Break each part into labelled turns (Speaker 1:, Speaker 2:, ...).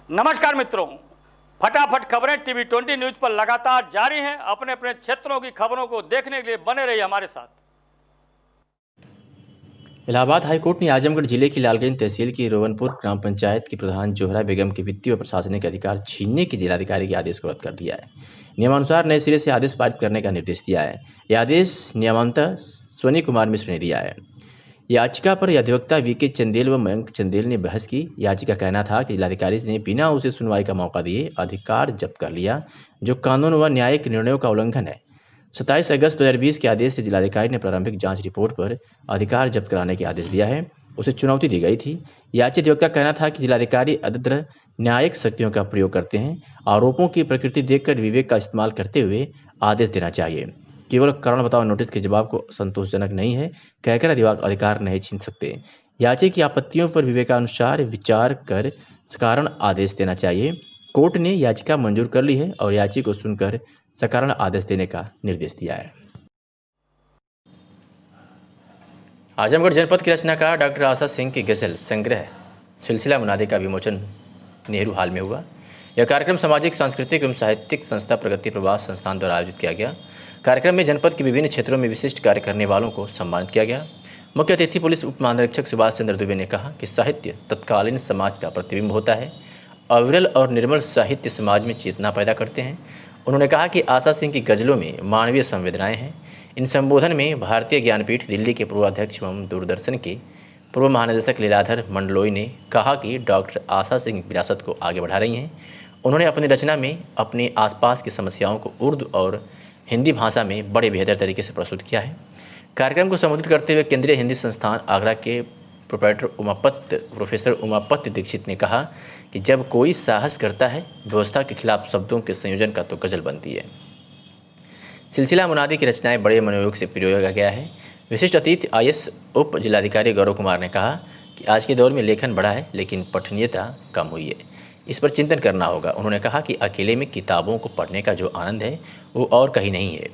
Speaker 1: नमस्कार मित्रों, फटाफट खबरें टीवी 20 न्यूज पर लगातार जारी हैं। अपने अपने क्षेत्रों की खबरों को देखने के लिए बने रहिए हमारे साथ।
Speaker 2: इलाहाबाद हाईकोर्ट ने आजमगढ़ जिले की लालगंज तहसील की रोवनपुर ग्राम पंचायत की प्रधान जोहरा बेगम के वित्तीय व प्रशासनिक अधिकार छीनने के जिलाधिकारी के आदेश को रद्द कर दिया है। नियमानुसार नए सिरे से आदेश पारित करने का निर्देश दिया है। यह आदेश नियमांतर स्वनी कुमार मिश्र ने दिया है। याचिका पर अधिवक्ता वीके चंदेल व मयंक चंदेल ने बहस की। याचिका का कहना था कि जिलाधिकारी ने बिना उसे सुनवाई का मौका दिए अधिकार जब्त कर लिया, जो कानून व न्यायिक निर्णयों का उल्लंघन है। 27 अगस्त 2020 के आदेश से जिलाधिकारी ने प्रारंभिक जांच रिपोर्ट पर अधिकार जब्त कराने के आदेश दिया है। उसे चुनौती दी गई थी। याचिका अधिवक्ता का कहना था कि जिलाधिकारी अदृढ़ न्यायिक शक्तियों का प्रयोग करते हैं। आरोपों की प्रकृति देखकर विवेक का इस्तेमाल करते हुए आदेश देना चाहिए। केवल कारण बताओ नोटिस के जवाब को संतोषजनक नहीं है कहकर अधिकार नहीं छीन सकते। याचिका की आपत्तियों पर विवेकानुसार विचार कर सकारण आदेश देना चाहिए। कोर्ट ने याचिका मंजूर कर ली है और याचिका को सुनकर सकारण आदेश देने का निर्देश दिया है। आजमगढ़ जनपद के रचनाकार डॉक्टर आशा सिंह की गजल संग्रह सिलसिला मुनादे का विमोचन नेहरू हाल में हुआ। यह कार्यक्रम सामाजिक सांस्कृतिक एवं साहित्यिक संस्था प्रगति प्रवास संस्थान द्वारा आयोजित किया गया। कार्यक्रम में जनपद के विभिन्न क्षेत्रों में विशिष्ट कार्य करने वालों को सम्मानित किया गया। मुख्य अतिथि पुलिस उप महानिरीक्षक सुभाष चंद्र दुबे ने कहा कि साहित्य तत्कालीन समाज का प्रतिबिंब होता है। अविरल और निर्मल साहित्य समाज में चेतना पैदा करते हैं। उन्होंने कहा कि आशा सिंह की गजलों में मानवीय संवेदनाएं हैं। इन संबोधन में भारतीय ज्ञानपीठ दिल्ली के पूर्व अध्यक्ष एवं दूरदर्शन के पूर्व महानिदेशक लीलाधर मंडलोई ने कहा कि डॉक्टर आशा सिंह विरासत को आगे बढ़ा रही हैं। उन्होंने अपनी रचना में अपने आसपास की समस्याओं को उर्दू और हिंदी भाषा में बड़े बेहतर तरीके से प्रस्तुत किया है। कार्यक्रम को संबोधित करते हुए केंद्रीय हिंदी संस्थान आगरा के प्रोफेसर उमापत्य दीक्षित ने कहा कि जब कोई साहस करता है व्यवस्था के खिलाफ शब्दों के संयोजन का तो गजल बनती है। सिलसिला मुनादी की रचनाएं बड़े मनोयोग से पिरोया गया है। विशिष्ट अतिथि IAS उप जिलाधिकारी गौरव कुमार ने कहा कि आज के दौर में लेखन बढ़ा है लेकिन पठनीयता कम हुई है, इस पर चिंतन करना होगा। उन्होंने कहा कि अकेले में किताबों को पढ़ने का जो आनंद है वो और कहीं नहीं है।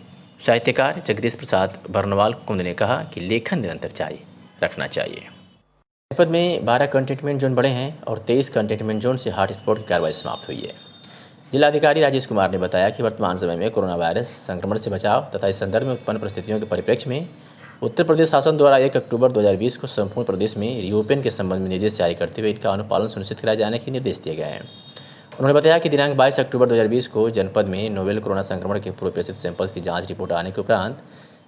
Speaker 2: साहित्यकार जगदीश प्रसाद बर्नवाल कुंद ने कहा कि लेखन निरंतर रखना चाहिए। जनपद में 12 कंटेनमेंट जोन बढ़े हैं और 23 कंटेनमेंट जोन से हॉटस्पॉट की कार्रवाई समाप्त हुई है। जिलाधिकारी राजेश कुमार ने बताया कि वर्तमान समय में कोरोना वायरस संक्रमण से बचाव तथा इस संदर्भ में उत्पन्न परिस्थितियों के परिप्रेक्ष्य में उत्तर प्रदेश शासन द्वारा 1 अक्टूबर 2020 को संपूर्ण प्रदेश में रीओपन के संबंध में निर्देश जारी करते हुए इनका अनुपालन सुनिश्चित कराए जाने के निर्देश दिए गए हैं। उन्होंने बताया कि दिनांक 22 अक्टूबर 2020 को जनपद में नोवेल कोरोना संक्रमण के पूर्व प्रेषित सैंपल्स की जांच रिपोर्ट आने के उपरांत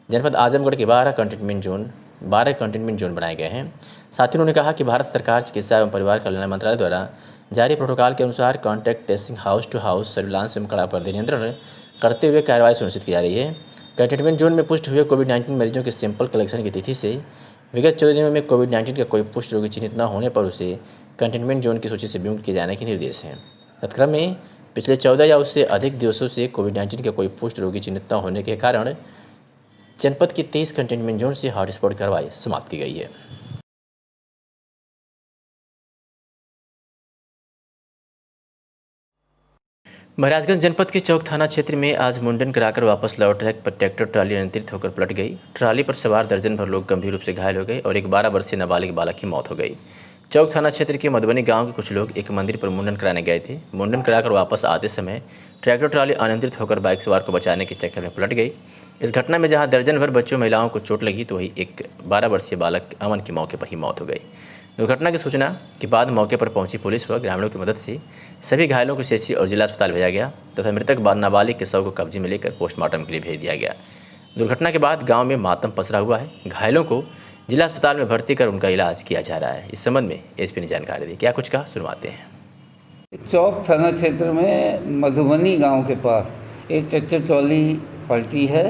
Speaker 2: जनपद आजमगढ़ के 12 कंटेनमेंट जोन बनाए गए हैं। साथ ही उन्होंने कहा कि भारत सरकार चिकित्सा एवं परिवार कल्याण मंत्रालय द्वारा जारी प्रोटोकॉल के अनुसार contact tracing house to house surveillance एवं कड़ा पर नियंत्रण करते हुए कार्रवाई सुनिश्चित की जा रही है। कंटेनमेंट जोन में पुष्ट हुए कोविड-19 मरीजों के सैंपल कलेक्शन की तिथि से विगत 14 दिनों में कोविड-19 का कोई पुष्ट रोगी चिन्हित न होने पर उसे कंटेनमेंट जोन की सूची से विमुक्त किए जाने के निर्देश हैं। तत्क्रम में पिछले 14 या उससे अधिक दिवसों से कोविड-19 का कोई पुष्ट रोगी चिन्हित न होने के कारण जनपद के 23 कंटेनमेंट जोन से हॉटस्पॉट कार्रवाई समाप्त की गई है। महाराजगंज जनपद के चौक थाना क्षेत्र में आज मुंडन कराकर वापस लौट रहे पर ट्रैक्टर ट्राली अनियंत्रित होकर पलट गई। ट्राली पर सवार दर्जन भर लोग गंभीर रूप से घायल हो गए और एक 12 वर्षीय नाबालिग बालक की मौत हो गई। चौक थाना क्षेत्र के मधुबनी गांव के कुछ लोग एक मंदिर पर मुंडन कराने गए थे। मुंडन कराकर वापस आते समय ट्रैक्टर ट्राली अनियंत्रित होकर बाइक सवार को बचाने के चक्कर में पलट गई। इस घटना में जहां दर्जन भर बच्चों महिलाओं को चोट लगी तो वहीं एक 12 वर्षीय बालक अमन की मौके पर ही मौत हो गई। दुर्घटना की सूचना के बाद मौके पर पहुंची पुलिस व ग्रामीणों की मदद से सभी घायलों को सीएचसी और जिला अस्पताल भेजा गया तथा मृतक नाबालिग के शव को कब्जे में लेकर पोस्टमार्टम के लिए भेज दिया गया। दुर्घटना के बाद गांव में मातम पसरा हुआ है। घायलों को जिला अस्पताल में भर्ती कर उनका इलाज किया जा रहा है। इस संबंध में एसपी ने जानकारी दी। क्या कुछ कहा, सुनवाते हैं।
Speaker 3: चौक थाना क्षेत्र में मधुबनी गांव के पास एक ट्रैक्टर ट्रॉली पलटी है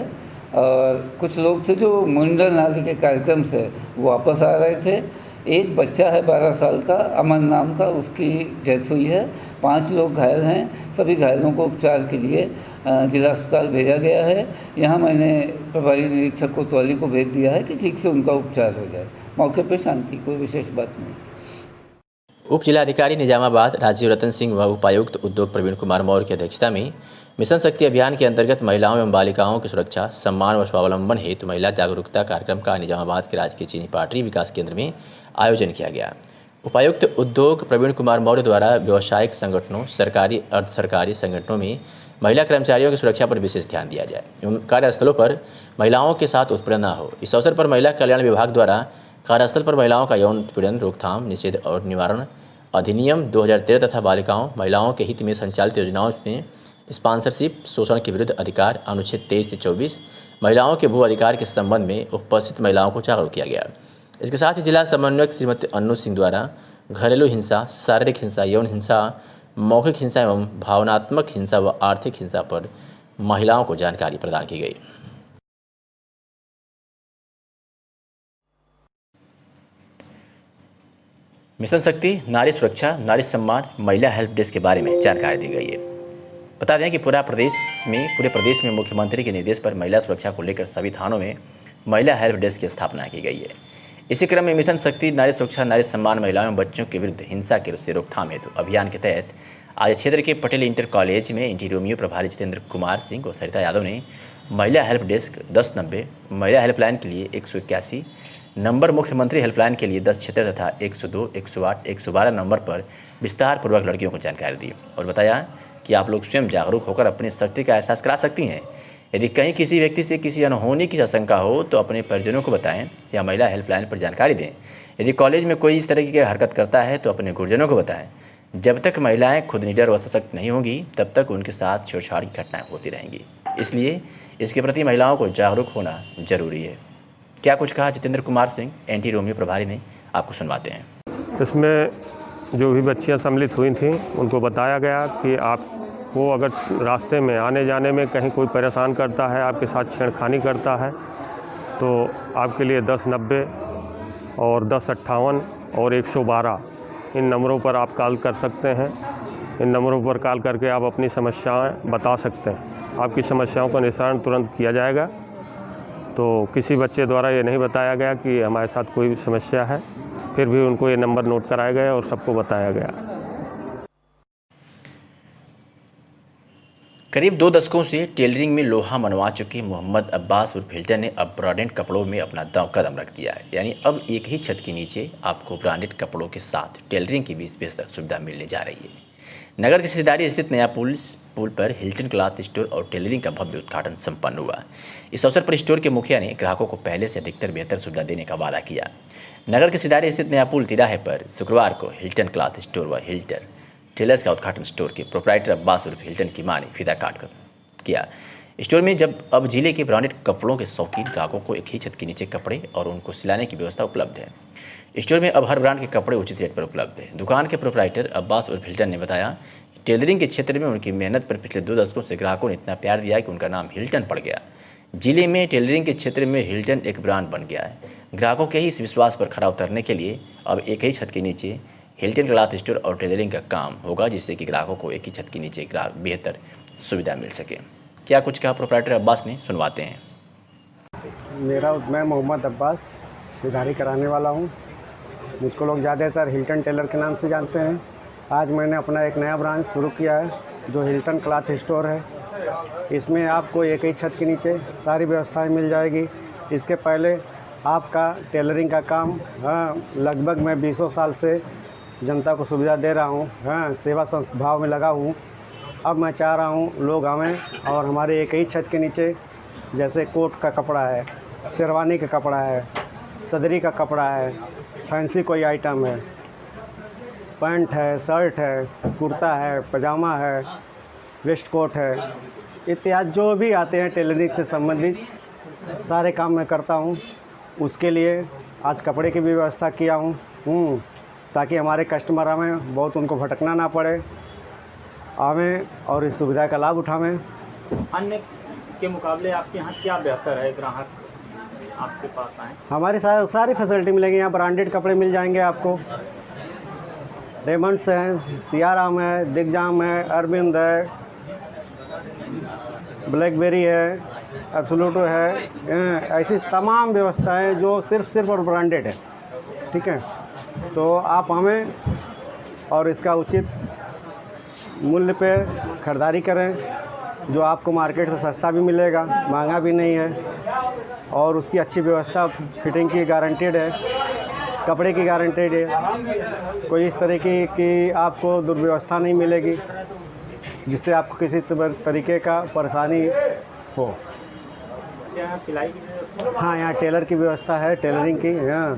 Speaker 3: और कुछ लोग थे जो मुंडन आदि के कार्यक्रम से वापस आ रहे थे। एक बच्चा है 12 साल का, अमन नाम का, उसकी डेथ हुई है। 5 लोग घायल हैं। सभी घायलों को उपचार के लिए जिला अस्पताल भेजा गया है। यहाँ मैंने प्रभारी निरीक्षक कोतवाली को भेज दिया है कि ठीक से उनका उपचार हो जाए। मौके पर शांति, कोई विशेष बात नहीं।
Speaker 2: उप जिलाधिकारी निजामाबाद राजीव रतन सिंह व उपायुक्त उद्योग प्रवीण कुमार मौर्य की अध्यक्षता में मिशन शक्ति अभियान के अंतर्गत महिलाओं एवं बालिकाओं की सुरक्षा, सम्मान व स्वावलंबन हेतु महिला जागरूकता कार्यक्रम का निजामाबाद के राजकीय चीनी पाटरी विकास केंद्र में आयोजन किया गया। उपायुक्त उद्योग प्रवीण कुमार मौर्य द्वारा व्यावसायिक संगठनों, सरकारी अर्ध सरकारी संगठनों में महिला कर्मचारियों की सुरक्षा पर विशेष ध्यान दिया जाए एवं कार्यस्थलों पर महिलाओं के साथ उत्पीड़न न हो। इस अवसर पर महिला कल्याण विभाग द्वारा कार्यस्थल पर महिलाओं का यौन उत्पीड़न रोकथाम, निषेध और निवारण अधिनियम 2013 तथा बालिकाओं महिलाओं के हित में संचालित योजनाओं में स्पॉन्सरशिप, शोषण के विरुद्ध अधिकार, अनुच्छेद 23 से 24 महिलाओं के भू अधिकार के संबंध में उपस्थित महिलाओं को जागरूक किया गया। इसके साथ ही जिला समन्वयक श्रीमती अन्नू सिंह द्वारा घरेलू हिंसा, शारीरिक हिंसा, यौन हिंसा, मौखिक हिंसा एवं भावनात्मक हिंसा व आर्थिक हिंसा पर महिलाओं को जानकारी प्रदान की गई। मिशन शक्ति, नारी सुरक्षा, नारी सम्मान, महिला हेल्प डेस्क के बारे में जानकारी दी गई है। बता दें कि पूरे प्रदेश में मुख्यमंत्री के निर्देश पर महिला सुरक्षा को लेकर सभी थानों में महिला हेल्प डेस्क की स्थापना की गई है। इसी क्रम में मिशन शक्ति, नारी सुरक्षा, नारी सम्मान, महिलाओं एवं बच्चों के विरुद्ध हिंसा के से रोकथाम हेतु अभियान के तहत आज क्षेत्र के पटेल इंटर कॉलेज में एंटी रोमियो प्रभारी जितेंद्र कुमार सिंह और सरिता यादव ने महिला हेल्प डेस्क 1090, महिला हेल्पलाइन के लिए 181 नंबर, मुख्यमंत्री हेल्पलाइन के लिए 10 क्षेत्र तथा 102, 108, 112 नंबर पर विस्तार पूर्वक लड़कियों को जानकारी दी और बताया कि आप लोग स्वयं जागरूक होकर अपनी शक्ति का एहसास करा सकती हैं। यदि कहीं किसी व्यक्ति से किसी अनहोनी की आशंका हो तो अपने परिजनों को बताएं या महिला हेल्पलाइन पर जानकारी दें। यदि कॉलेज में कोई इस तरह की हरकत करता है तो अपने गुरुजनों को बताएं। जब तक महिलाएं खुद निडर व सशक्त नहीं होंगी तब तक उनके साथ छेड़छाड़ की घटनाएं होती रहेंगी। इसलिए इसके प्रति महिलाओं को जागरूक होना जरूरी है। क्या कुछ कहा जितेंद्र कुमार सिंह, एंटी रोमियो प्रभारी ने, आपको सुनवाते हैं।
Speaker 4: इसमें जो भी बच्चियां सम्मिलित हुई थीं उनको बताया गया कि आपको अगर रास्ते में आने जाने में कहीं कोई परेशान करता है, आपके साथ छेड़खानी करता है, तो आपके लिए 1090 और 1058 और 112 इन नंबरों पर आप कॉल कर सकते हैं। इन नंबरों पर कॉल करके आप अपनी समस्याएं बता सकते हैं। आपकी समस्याओं का निस्तारण तुरंत किया जाएगा। तो किसी बच्चे द्वारा ये नहीं बताया गया कि हमारे साथ कोई समस्या है, फिर भी उनको ये नंबर नोट कराया गया और सबको बताया गया।
Speaker 2: करीब 2 दशकों से टेलरिंग में लोहा मनवा चुके मोहम्मद अब्बास उर्फ हिल्टन ने अब ब्रांडेड कपड़ों में अपना कदम रख दिया है। यानी अब एक ही छत के नीचे आपको ब्रांडेड कपड़ों के साथ टेलरिंग की भी बेहतर सुविधा मिलने जा रही है। नगर की सीधारी स्थित नया पुल पर हिल्टन क्लॉथ स्टोर और टेलरिंग का भव्य उद्घाटन संपन्न हुआ। इस अवसर पर स्टोर के मुखिया ने ग्राहकों को पहले से अधिकतर बेहतर सुविधा देने का वादा किया। नगर के सीधारी स्थित नया पुल तिराहे पर शुक्रवार को हिल्टन क्लॉथ स्टोर व हिल्टन टेलर्स का उद्घाटन स्टोर के प्रोप्राइटर अब्बास उर्फ हिल्टन की मां ने फीता काट कर किया। स्टोर में अब जिले के ब्रांडेड कपड़ों के शौकीन ग्राहकों को एक ही छत के नीचे कपड़े और उनको सिलाने की व्यवस्था उपलब्ध है। स्टोर में अब हर ब्रांड के कपड़े उचित रेट पर उपलब्ध है। दुकान के प्रोप्राइटर अब्बास उर्फ हिल्टन ने बताया कि टेलरिंग के क्षेत्र में उनकी मेहनत पर पिछले 2 दशकों से ग्राहकों ने इतना प्यार दिया कि उनका नाम हिल्टन पड़ गया। जिले में टेलरिंग के क्षेत्र में हिल्टन एक ब्रांड बन गया है। ग्राहकों के ही इस विश्वास पर खरा उतरने के लिए अब एक ही छत के नीचे हिल्टन क्लॉथ स्टोर और टेलरिंग का काम होगा, जिससे कि ग्राहकों को एक ही छत के नीचे बेहतर सुविधा मिल सके। क्या कुछ कहा प्रोप्राइटर अब्बास ने, सुनवाते हैं।
Speaker 5: मैं मोहम्मद अब्बास सीधारी कराने वाला हूँ। मुझको लोग ज़्यादातर हिल्टन टेलर के नाम से जानते हैं। आज मैंने अपना एक नया ब्रांच शुरू किया है जो हिल्टन क्लॉथ स्टोर है। इसमें आपको एक ही छत के नीचे सारी व्यवस्थाएं मिल जाएगी। इसके पहले आपका टेलरिंग का काम लगभग मैं 20 साल से जनता को सुविधा दे रहा हूँ। सेवा भाव में लगा हूँ। अब मैं चाह रहा हूँ लोग आवें और हमारे एक ही छत के नीचे, जैसे कोट का कपड़ा है, शेरवानी का कपड़ा है, सदरी का कपड़ा है, फैंसी कोई आइटम है, पैंट है, शर्ट है, कुर्ता है, पजामा है, वेस्ट कोट है, इत्यादि जो भी आते हैं टेलरिंग से संबंधित सारे काम मैं करता हूँ। उसके लिए आज कपड़े की भी व्यवस्था किया हूँ ताकि हमारे कस्टमर आवें, बहुत उनको भटकना ना पड़े, आवें और इस सुविधा का लाभ उठावें।
Speaker 1: अन्य के मुकाबले आपके यहाँ क्या बेहतर है, ग्राहक आपके पास आए?
Speaker 5: हमारी सारी फैसिलिटी मिलेगी। यहाँ ब्रांडेड कपड़े मिल जाएंगे आपको। रेमंड्स हैं, सियाराम है, दिग्जाम है, अरविंद है, ब्लैकबेरी है, एब्सोल्यूटो है। ऐसी तमाम व्यवस्थाएं जो सिर्फ और ब्रांडेड है। ठीक है, तो आप हमें और इसका उचित मूल्य पे खरीदारी करें जो आपको मार्केट से सस्ता भी मिलेगा, महंगा भी नहीं है और उसकी अच्छी व्यवस्था फिटिंग की गारंटीड है। कपड़े की गारंटेड है। कोई इस तरह की आपको दुर्व्यवस्था नहीं मिलेगी जिससे आपको किसी तरीके का परेशानी हो।
Speaker 6: क्या सिलाई की?
Speaker 5: हाँ, यहाँ टेलर की व्यवस्था है, टेलरिंग की। हाँ,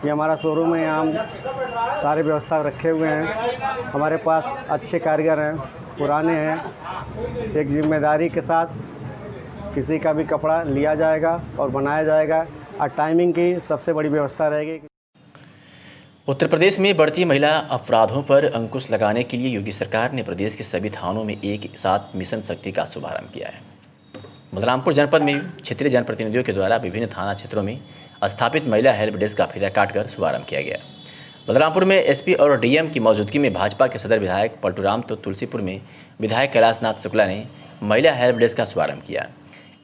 Speaker 5: ये हमारा शोरूम है, यहाँ हम सारे व्यवस्था रखे हुए हैं। हमारे पास अच्छे कारीगर हैं, पुराने हैं। एक जिम्मेदारी के साथ किसी का भी कपड़ा लिया जाएगा और बनाया जाएगा और टाइमिंग की सबसे बड़ी व्यवस्था रहेगी।
Speaker 2: उत्तर प्रदेश में बढ़ती महिला अपराधों पर अंकुश लगाने के लिए योगी सरकार ने प्रदेश के सभी थानों में एक साथ मिशन शक्ति का शुभारंभ किया है। बलरामपुर जनपद में क्षेत्रीय जनप्रतिनिधियों के द्वारा विभिन्न थाना क्षेत्रों में स्थापित महिला हेल्प डेस्क का फीता काटकर शुभारंभ किया गया। बलरामपुर में एसपी और डीएम की मौजूदगी में भाजपा के सदर विधायक पलटूराम तो तुलसीपुर में विधायक कैलाशनाथ शुक्ला ने महिला हेल्प डेस्क का शुभारंभ किया।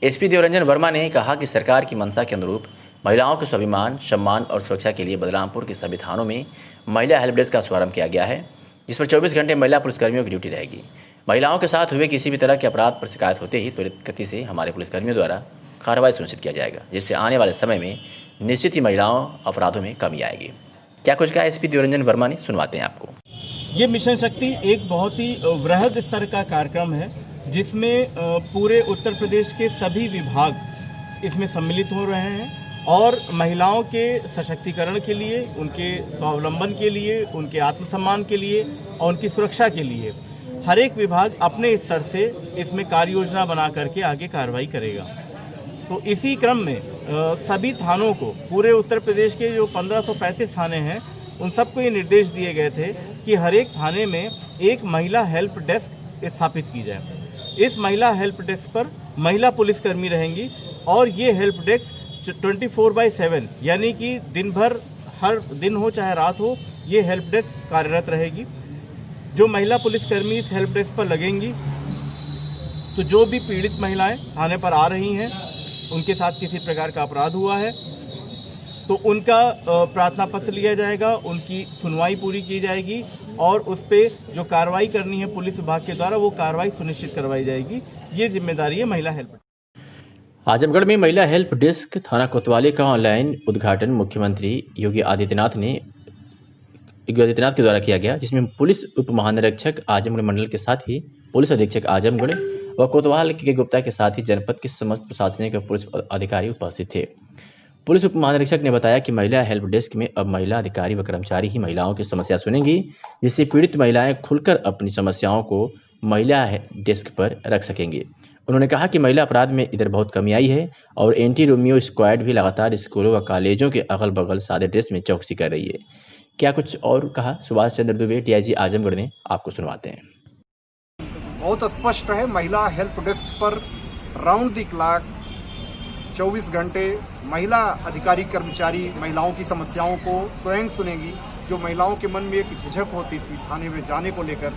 Speaker 2: एसपी देवरंजन वर्मा ने कहा कि सरकार की मंशा के अनुरूप महिलाओं के स्वाभिमान, सम्मान और सुरक्षा के लिए बलरामपुर के सभी थानों में महिला हेल्प डेस्क का शुभारंभ किया गया है, जिस पर 24 घंटे महिला पुलिसकर्मियों की ड्यूटी रहेगी। महिलाओं के साथ हुए किसी भी तरह के अपराध पर शिकायत होते ही त्वरित गति से हमारे पुलिसकर्मियों द्वारा कार्रवाई सुनिश्चित किया जाएगा, जिससे आने वाले समय में निश्चित ही महिलाओं अपराधों में कमी आएगी। क्या कुछ कहा एसपी देवरंजन वर्मा ने, सुनवाते हैं आपको।
Speaker 7: ये मिशन शक्ति एक बहुत ही वृहद स्तर का कार्यक्रम है जिसमें पूरे उत्तर प्रदेश के सभी विभाग इसमें सम्मिलित हो रहे हैं और महिलाओं के सशक्तिकरण के लिए, उनके स्वावलंबन के लिए, उनके आत्मसम्मान के लिए और उनकी सुरक्षा के लिए हर एक विभाग अपने स्तर से इसमें कार्य योजना बना करके आगे कार्रवाई करेगा। तो इसी क्रम में सभी थानों को, पूरे उत्तर प्रदेश के जो 1535 थाने हैं, उन सबको ये निर्देश दिए गए थे कि हर एक थाने में एक महिला हेल्प डेस्क स्थापित की जाए। इस महिला हेल्प डेस्क पर महिला पुलिसकर्मी रहेंगी और ये हेल्प डेस्क 24/7 यानी कि दिन भर, हर दिन हो चाहे रात हो, ये हेल्प डेस्क कार्यरत रहेगी। जो महिला पुलिसकर्मी इस हेल्प डेस्क पर लगेंगी तो जो भी पीड़ित महिलाएं थाने पर आ रही हैं, उनके साथ किसी प्रकार का अपराध हुआ है तो उनका प्रार्थना पत्र लिया जाएगा, उनकी सुनवाई पूरी की जाएगी और उस पर जो कार्रवाई करनी है पुलिस विभाग के द्वारा वो कार्रवाई सुनिश्चित करवाई जाएगी। ये जिम्मेदारी है महिला हेल्प।
Speaker 2: आजमगढ़ में महिला हेल्प डेस्क थाना कोतवाली का ऑनलाइन उद्घाटन मुख्यमंत्री योगी आदित्यनाथ के द्वारा किया गया, जिसमें पुलिस उप महानिरीक्षक आजमगढ़ मंडल के साथ ही पुलिस अधीक्षक आजमगढ़ व कोतवाल के गुप्ता के साथ ही जनपद के समस्त प्रशासनिक और पुलिस अधिकारी उपस्थित थे। पुलिस उप महानिरीक्षक ने बताया कि महिला हेल्प डेस्क में अब महिला अधिकारी व कर्मचारी ही महिलाओं की समस्या सुनेंगी, जिससे पीड़ित महिलाएं खुलकर अपनी समस्याओं को महिला डेस्क पर रख सकेंगे। उन्होंने कहा कि महिला अपराध में इधर बहुत कमी आई है और एंटी रोमियो स्क्वाड भी लगातार स्कूलों व कॉलेजों के अगल बगल सादे ड्रेस में चौकसी कर रही है। क्या कुछ और कहा सुभाष चंद्र दुबे डीआईजी आजमगढ़ ने, आपको सुनवाते हैं।
Speaker 8: बहुत स्पष्ट है, महिला हेल्प डेस्क पर राउंड द क्लॉक 24 घंटे महिला अधिकारी कर्मचारी महिलाओं की समस्याओं को स्वयं सुनेगी। जो महिलाओं के मन में एक झिझक होती थी थाने में जाने को लेकर,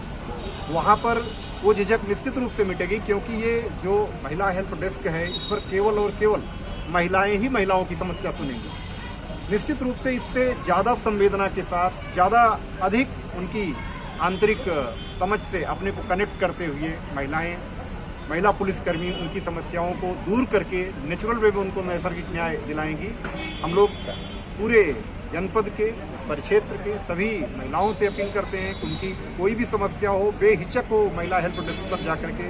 Speaker 8: वहां पर वो झिझक निश्चित रूप से मिटेगी, क्योंकि ये जो महिला हेल्प डेस्क है इस पर केवल और केवल महिलाएं ही महिलाओं की समस्या सुनेंगी। निश्चित रूप से इससे ज़्यादा संवेदना के साथ, ज़्यादा अधिक उनकी आंतरिक समझ से अपने को कनेक्ट करते हुए महिला पुलिसकर्मी उनकी समस्याओं को दूर करके नेचुरल वे में उनको नैसर्गिक न्याय दिलाएंगी। हम लोग पूरे जनपद के, परिक्षेत्र के सभी महिलाओं से अपील करते हैं कि उनकी कोई भी समस्या हो, बेहिचक हो, महिला हेल्प डेस्क पर जाकर के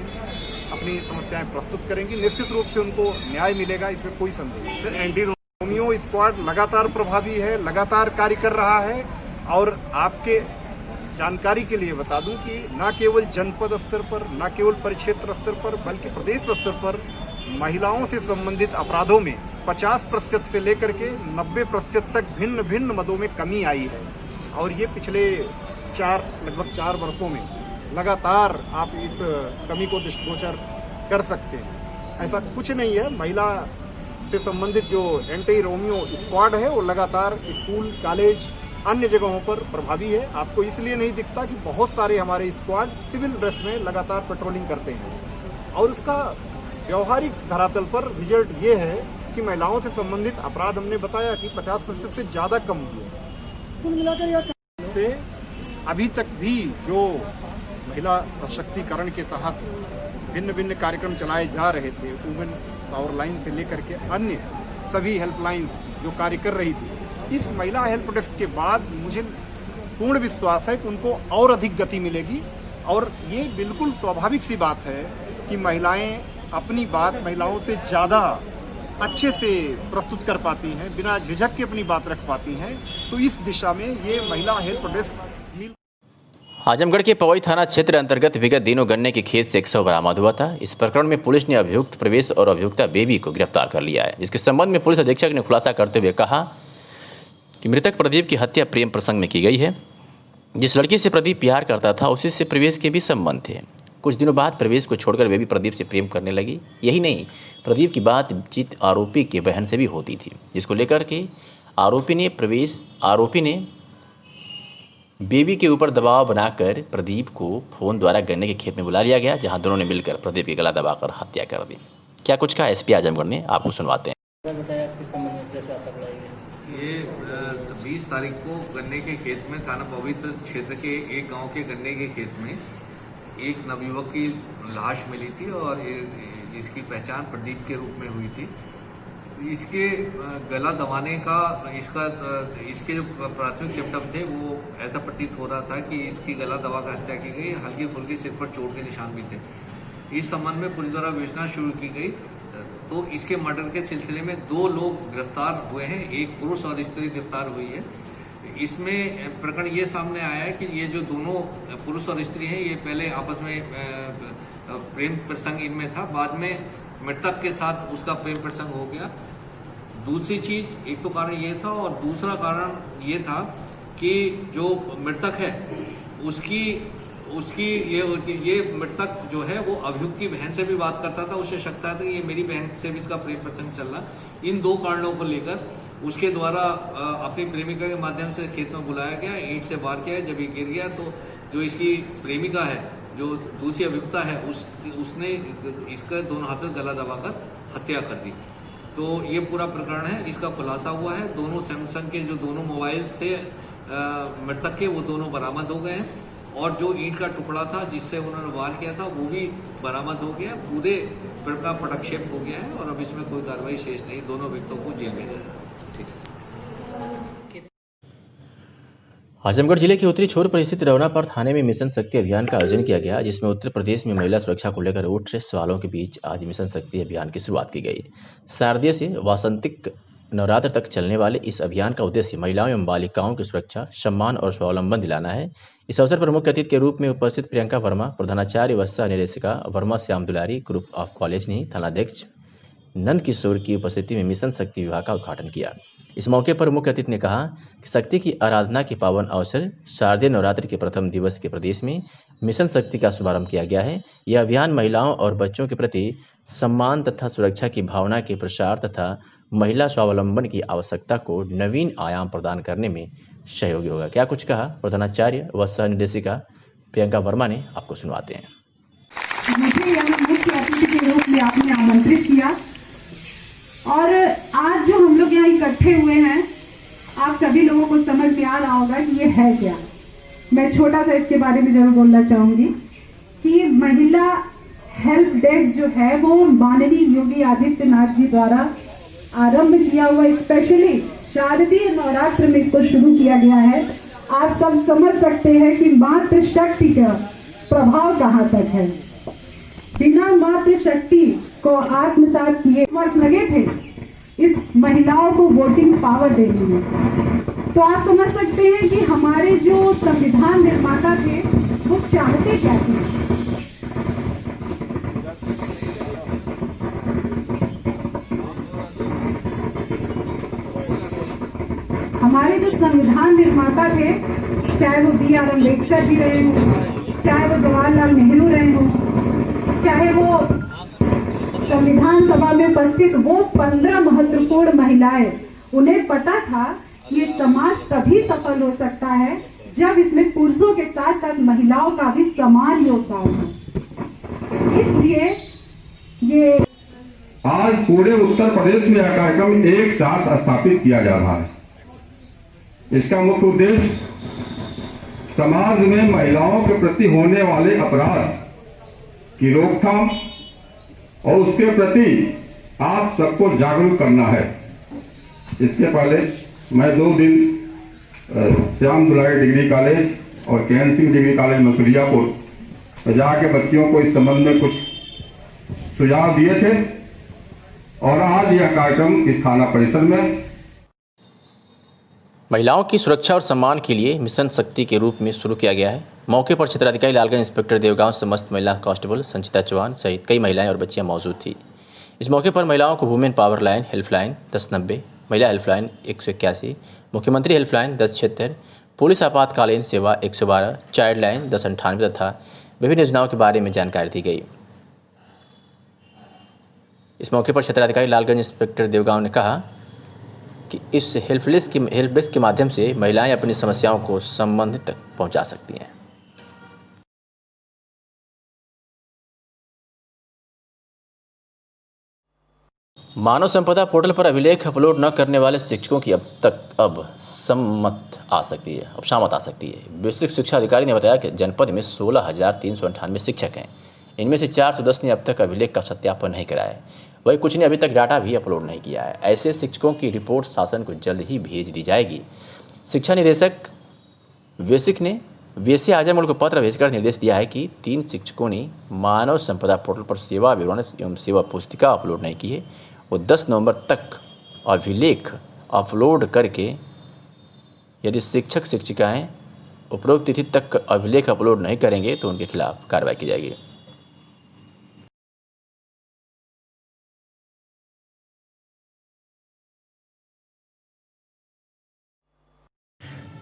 Speaker 8: अपनी समस्याएं प्रस्तुत करेंगी। निश्चित रूप से उनको न्याय मिलेगा, इसमें कोई संदेह नहीं। सर, एंटी रोमियो स्क्वाड लगातार प्रभावी है, लगातार कार्य कर रहा है और आपके जानकारी के लिए बता दूं कि न केवल जनपद स्तर पर, न केवल परिक्षेत्र स्तर पर, बल्कि प्रदेश स्तर पर महिलाओं से संबंधित अपराधों में 50% से लेकर के 90% तक भिन्न भिन्न मदों में कमी आई है और ये पिछले लगभग 4 वर्षों में लगातार आप इस कमी को दृष्टिगोचर कर सकते हैं। ऐसा कुछ नहीं है, महिला से संबंधित जो एंटी रोमियो स्क्वाड है वो लगातार स्कूल, कॉलेज, अन्य जगहों पर प्रभावी है। आपको इसलिए नहीं दिखता कि बहुत सारे हमारे स्क्वाड सिविल ड्रेस में लगातार पेट्रोलिंग करते हैं और उसका व्यवहारिक धरातल पर रिजल्ट ये है कि महिलाओं से संबंधित अपराध हमने बताया कि 50% से ज्यादा कम हुए। से अभी तक भी जो महिला सशक्तिकरण के तहत भिन्न भिन्न कार्यक्रम चलाए जा रहे थे, वुमेन पावर लाइन से लेकर के अन्य सभी हेल्पलाइंस जो कार्य कर रही थी, इस महिला हेल्प डेस्क के बाद मुझे पूर्ण विश्वास है कि उनको और अधिक गति मिलेगी और ये बिल्कुल स्वाभाविक सी बात है कि महिलाएं अपनी बात महिलाओं से ज़्यादा अच्छे से प्रस्तुत कर पाती हैं, बिना झिझक के अपनी बात रख पाती हैं। तो इस दिशा में ये महिला हेल्प डेस्क
Speaker 2: आजमगढ़ के पवई थाना क्षेत्र अंतर्गत विगत दिनों गन्ने के खेत से 100 बरामद हुआ था। इस प्रकरण में पुलिस ने अभियुक्त प्रवेश और अभियुक्ता बेबी को गिरफ्तार कर लिया है, जिसके संबंध में पुलिस अधीक्षक ने खुलासा करते हुए कहा कि मृतक प्रदीप की हत्या प्रेम प्रसंग में की गई है। जिस लड़की से प्रदीप प्यार करता था उसी से प्रवेश के भी संबंध थे। कुछ दिनों बाद प्रवेश को छोड़कर बेबी प्रदीप से प्रेम करने लगी। यही नहीं, प्रदीप की बातचीत आरोपी की बहन से भी होती थी, जिसको लेकर के आरोपी ने बेबी के ऊपर दबाव बनाकर प्रदीप को फोन द्वारा गन्ने के खेत में बुला लिया गया, जहां दोनों ने मिलकर प्रदीप की गला दबाकर हत्या कर दी। क्या कुछ कहा एसपी आजमगढ़ ने, आपको सुनवाते हैं।
Speaker 9: ये 20 तारीख को गन्ने के खेत में थाना पवित्र क्षेत्र के एक गांव के गन्ने के खेत में एक नवयुवक की लाश मिली थी और इसकी पहचान प्रदीप के रूप में हुई थी। इसके गला दबाने का इसके जो प्राथमिक सिम्टम थे वो ऐसा प्रतीत हो रहा था कि इसकी गला दबाकर हत्या की गई। हल्की फुल्की सिर पर चोट के निशान भी थे। इस संबंध में पुलिस द्वारा विवेचना शुरू की गई तो इसके मर्डर के सिलसिले में 2 लोग गिरफ्तार हुए हैं, एक पुरुष और स्त्री गिरफ्तार हुई है। इसमें प्रकरण ये सामने आया है कि ये जो दोनों पुरुष और स्त्री हैं ये पहले आपस में प्रेम प्रसंग इनमें था, बाद में मृतक के साथ उसका प्रेम प्रसंग हो गया। दूसरी चीज, एक तो कारण ये था और दूसरा कारण ये था कि जो मृतक है उसकी ये मृतक जो है वो अभियुक्त की बहन से भी बात करता था। उसे शक था कि ये मेरी बहन से भी इसका प्रेम प्रसंग चल रहा। इन 2 कारणों को लेकर उसके द्वारा अपनी प्रेमिका के माध्यम से खेत में बुलाया गया, ईंट से वार किया। जब ये गिर गया तो जो इसकी प्रेमिका है, जो दूसरी अभियुक्ता है, उसने इसका दोनों हाथों गला दबाकर हत्या कर दी। तो ये पूरा प्रकरण है, इसका खुलासा हुआ है। दोनों सैमसंग के जो दोनों मोबाइल्स थे मृतक के वो दोनों बरामद हो गए हैं और जो ईंट का टुकड़ा था जिससे उन्होंने वार किया था वो भी बरामद हो गया। पूरे का पटक्षेप हो गया है और अब इसमें कोई कार्रवाई शेष नहीं। दोनों व्यक्तियों को जेल भेजा है। ठीक है।
Speaker 2: आजमगढ़ जिले के उत्तरी छोर पर स्थित रवनापर थाने में मिशन शक्ति अभियान का आयोजन किया गया, जिसमें उत्तर प्रदेश में महिला सुरक्षा को लेकर उठ रहे सवालों के बीच आज मिशन शक्ति अभियान की शुरुआत की गई। शारदीय से वासंतिक नवरात्र तक चलने वाले इस अभियान का उद्देश्य महिलाओं एवं बालिकाओं की सुरक्षा, सम्मान और स्वावलंबन दिलाना है। इस अवसर पर मुख्य अतिथि के रूप में उपस्थित प्रियंका वर्मा, प्रधानाचार्य व सह निदेशिका वर्मा श्याम दुलारी, ग्रुप ऑफ कॉलेज नहीं, थानाध्यक्ष नंद किशोर की उपस्थिति में मिशन शक्ति विभाग का उद्घाटन किया। इस मौके पर मुख्य अतिथि ने कहा कि शक्ति की आराधना के पावन अवसर शारदीय नवरात्र के प्रथम दिवस के प्रदेश में मिशन शक्ति का शुभारंभ किया गया है। यह अभियान महिलाओं और बच्चों के प्रति सम्मान तथा सुरक्षा की भावना के प्रसार तथा महिला स्वावलंबन की आवश्यकता को नवीन आयाम प्रदान करने में सहयोगी होगा। क्या कुछ कहा प्रधानाचार्य व सह निदेशिका प्रियंका वर्मा ने, आपको सुनवाते हैं।
Speaker 10: मुझे यहाँ मुख्य अतिथि के रूप में आपने आमंत्रित किया और आज जो हम लोग यहाँ इकट्ठे हुए हैं, आप सभी लोगों को समझ में आ रहा होगा कि ये है क्या। मैं छोटा सा इसके बारे में जरूर बोलना चाहूंगी कि महिला हेल्प डेस्क जो है वो माननीय योगी आदित्यनाथ जी द्वारा आरंभ किया हुआ, स्पेशली शारदीय नवरात्र में इसको शुरू किया गया है। आप सब समझ सकते हैं कि मातृ शक्ति का प्रभाव कहाँ तक है। बिना मातृ शक्ति को आत्मसात किए वर्ष लगे थे इस महिलाओं को वोटिंग पावर देने में। तो आप समझ सकते हैं कि हमारे जो संविधान निर्माता थे वो चाहते क्या थे। हमारे जो संविधान निर्माता थे, चाहे वो B.R. अम्बेडकर जी रहे हों, चाहे वो जवाहरलाल नेहरू रहे हों, चाहे वो संविधान सभा में उपस्थित वो 15 महत्वपूर्ण महिलाएं, उन्हें पता था ये समाज तभी सफल हो सकता है जब इसमें पुरुषों के साथ साथ महिलाओं का भी समान योगदान है। इसलिए ये
Speaker 11: आज पूरे उत्तर प्रदेश में यह कार्यक्रम एक साथ स्थापित किया जा रहा है। इसका मुख्य उद्देश्य समाज में महिलाओं के प्रति होने वाले अपराध की रोकथाम और उसके प्रति आप सबको जागरूक करना है। इसके पहले मैं 2 दिन श्याम दुलारी डिग्री कॉलेज और केएन सिंह डिग्री कॉलेज मसूरियापुर जाके बच्चियों को इस संबंध में कुछ सुझाव दिए थे और आज यह कार्यक्रम इस थाना परिसर में
Speaker 2: महिलाओं की सुरक्षा और सम्मान के लिए मिशन शक्ति के रूप में शुरू किया गया है। मौके पर क्षेत्राधिकारी लालगंज इंस्पेक्टर देवगांव समस्त महिला कांस्टेबल संचिता चौहान सहित कई महिलाएं और बच्चियां मौजूद थी। इस मौके पर महिलाओं को वुमेन पावर लाइन हेल्पलाइन 1090, महिला हेल्पलाइन 181, मुख्यमंत्री हेल्पलाइन 1076, पुलिस आपातकालीन सेवा 112, चाइल्ड लाइन 1098 तथा विभिन्न योजनाओं के बारे में जानकारी दी गई। इस मौके पर क्षेत्राधिकारी लालगंज इंस्पेक्टर देवगांव ने कहा कि इस हेल्प डेस्क के माध्यम से महिलाएं अपनी समस्याओं को संबंधित तक पहुंचा सकती हैं। मानव संपदा पोर्टल पर अभिलेख अपलोड न करने वाले शिक्षकों की अब शामत आ सकती है। बेसिक शिक्षा अधिकारी ने बताया कि जनपद में 16,398 शिक्षक हैं। इनमें से 410 ने अब तक अभिलेख का सत्यापन नहीं कराया है, वहीं कुछ ने अभी तक डाटा भी अपलोड नहीं किया है। ऐसे शिक्षकों की रिपोर्ट शासन को जल्द ही भेज दी जाएगी। शिक्षा निदेशक बेसिक ने वीसी आजमगढ़ को पत्र भेजकर निर्देश दिया है कि 3 शिक्षकों ने मानव संपदा पोर्टल पर सेवा विवरण एवं सेवा पुस्तिका अपलोड नहीं की है। वो 10 नवंबर तक अभिलेख अपलोड करके यदि शिक्षक शिक्षिकाएं उपरोक्त तिथि तक अभिलेख अपलोड नहीं करेंगे तो उनके खिलाफ कार्रवाई की जाएगी।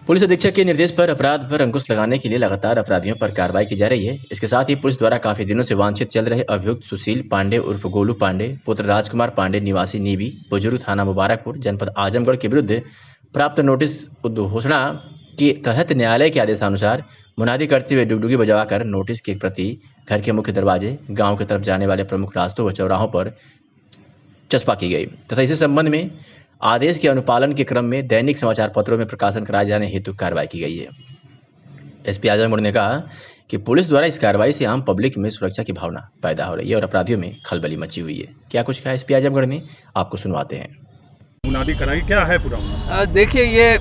Speaker 2: पुलिस अधीक्षक के निर्देश पर अपराध पर अंकुश लगाने के लिए लगातार अपराधियों पर कार्रवाई की जा रही है। इसके साथ ही पुलिस द्वारा काफी दिनों से वांछित चल रहे अभियुक्त सुशील पांडे उर्फ गोलू पांडे पुत्र राजकुमार पांडे निवासी नीबी बुजुर्ग थाना मुबारकपुर जनपद आजमगढ़ के विरुद्ध प्राप्त नोटिस उद्घोषणा के तहत न्यायालय के आदेशानुसार मुनादी करते हुए डुगडुगी बजवाकर नोटिस की प्रति घर के मुख्य दरवाजे, गाँव की तरफ जाने वाले प्रमुख रास्तों व चौराहों पर चस्पा की गई तथा इसी संबंध में आदेश के अनुपालन के क्रम में दैनिक समाचार पत्रों में प्रकाशन कराए जाने हेतु कार्रवाई की गई है। एसपी आजमगढ़ ने कहा कि पुलिस द्वारा इस कार्रवाई से आम पब्लिक में सुरक्षा की भावना पैदा हो रही है और अपराधियों में खलबली मची हुई है। क्या कुछ कहा एसपी आजमगढ़ ने, आपको सुनवाते हैं।
Speaker 12: मुनादी कराई क्या है पूरा?
Speaker 13: देखिए, ये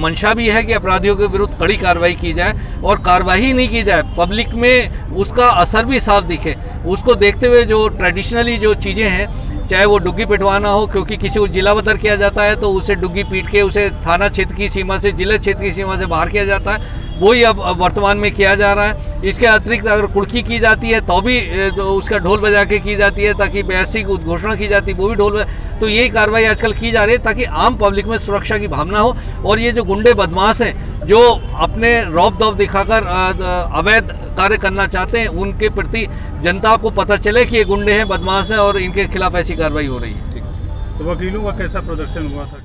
Speaker 13: मंशा भी है कि अपराधियों के विरुद्ध कड़ी कार्रवाई की जाए और कार्रवाई नहीं की जाए, पब्लिक में उसका असर भी साफ दिखे। उसको देखते हुए जो ट्रेडिशनली जो चीज़ें हैं, चाहे वो डुग्गी पिटवाना हो, क्योंकि किसी को जिला बतर किया जाता है तो उसे डुग्गी पीट के उसे थाना क्षेत्र की सीमा से, जिला क्षेत्र की सीमा से बाहर किया जाता है, वही अब वर्तमान में किया जा रहा है। इसके अतिरिक्त अगर कुड़की की जाती है तो भी उसका ढोल बजा के की जाती है, ताकि बेहसी की उद्घोषणा की जाती है वो भी ढोल। तो यही कार्रवाई आजकल की जा रही है ताकि आम पब्लिक में सुरक्षा की भावना हो। और ये जो गुंडे बदमाश हैं जो अपने रौब दौब दिखाकर अवैध कार्य करना चाहते हैं, उनके प्रति जनता को पता चले कि ये गुंडे हैं, बदमाश हैं और इनके खिलाफ ऐसी कार्रवाई हो रही है।
Speaker 12: तो वकीलों का कैसा प्रदर्शन हुआ था?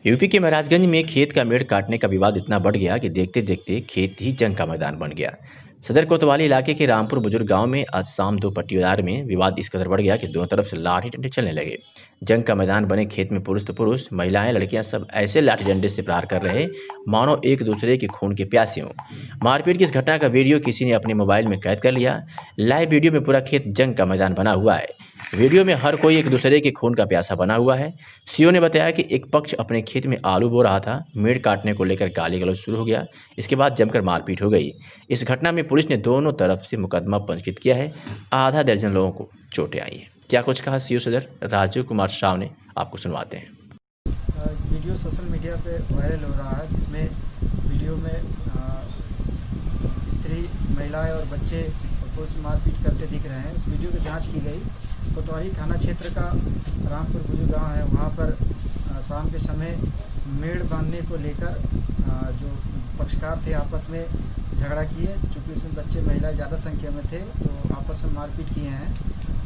Speaker 2: यूपी के महाराजगंज में खेत का मेड़ काटने का विवाद इतना बढ़ गया कि देखते देखते खेत ही जंग का मैदान बन गया। सदर कोतवाली इलाके के रामपुर बुजुर्ग गांव में आज शाम 2 पट्टीदार में विवाद इस कदर बढ़ गया कि दोनों तरफ से लाठी डंडे चलने लगे। जंग का मैदान बने खेत में पुरुष तो पुरुष, महिलाएं लड़कियां सब ऐसे लाठी डंडे से प्रहार कर रहे मानो एक दूसरे के खून के प्यासे हों। मारपीट की इस घटना का वीडियो किसी ने अपने मोबाइल में कैद कर लिया। लाइव वीडियो में पूरा खेत जंग का मैदान बना हुआ है। वीडियो में हर कोई एक दूसरे के खून का प्यासा बना हुआ है। सीओ ने बताया कि एक पक्ष अपने खेत में आलू बो रहा था, मेड़ काटने को लेकर गाली गलौज शुरू हो गया। इसके बाद जमकर मारपीट हो गई। इस घटना में पुलिस ने दोनों तरफ से मुकदमा पंजीकृत किया है। आधा दर्जन लोगों को चोटें आई हैं। क्या कुछ कहा सीओ सदर राजीव कुमार शाह ने, आपको सुनवाते हैं।
Speaker 14: वीडियो सोशल मीडिया पे वायरल हो रहा है, जिसमें वीडियो में स्त्री, महिलाएं और बच्चे पुरुष मारपीट करते दिख रहे हैं। उस वीडियो की जांच की गई। कोतवाली थाना क्षेत्र का रामपुर बुजुर्ग गाँव है, वहाँ पर शाम के समय मेड़ बांधने को लेकर जो पक्षकार थे आपस में झगड़ा किए। चूँकि उसमें बच्चे महिलाएं ज़्यादा संख्या में थे तो आपस में मारपीट किए हैं।